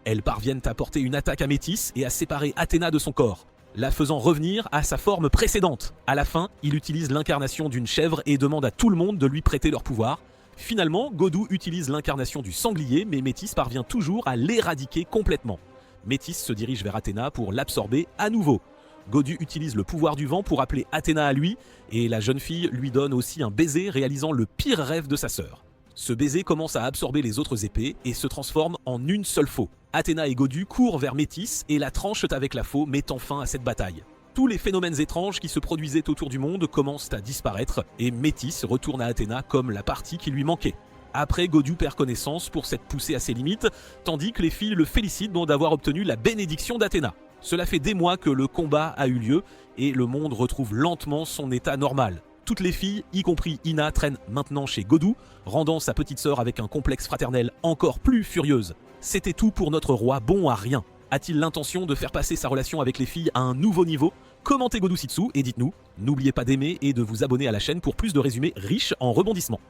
Elles parviennent à porter une attaque à Métis et à séparer Athéna de son corps, la faisant revenir à sa forme précédente. À la fin, il utilise l'incarnation d'une chèvre et demande à tout le monde de lui prêter leur pouvoir. Finalement, Godou utilise l'incarnation du sanglier, mais Métis parvient toujours à l'éradiquer complètement. Métis se dirige vers Athéna pour l'absorber à nouveau. Godou utilise le pouvoir du vent pour appeler Athéna à lui, et la jeune fille lui donne aussi un baiser réalisant le pire rêve de sa sœur. Ce baiser commence à absorber les autres épées et se transforme en une seule faux. Athéna et Godou courent vers Métis et la tranchent avec la faux, mettant fin à cette bataille. Tous les phénomènes étranges qui se produisaient autour du monde commencent à disparaître et Métis retourne à Athéna comme la partie qui lui manquait. Après, Godou perd connaissance pour s'être poussé à ses limites, tandis que les filles le félicitent d'avoir obtenu la bénédiction d'Athéna. Cela fait des mois que le combat a eu lieu et le monde retrouve lentement son état normal. Toutes les filles, y compris Ina, traînent maintenant chez Godou, rendant sa petite sœur avec un complexe fraternel encore plus furieuse. C'était tout pour notre roi bon à rien. A-t-il l'intention de faire passer sa relation avec les filles à un nouveau niveau? Commentez Godousitsu et dites-nous. N'oubliez pas d'aimer et de vous abonner à la chaîne pour plus de résumés riches en rebondissements.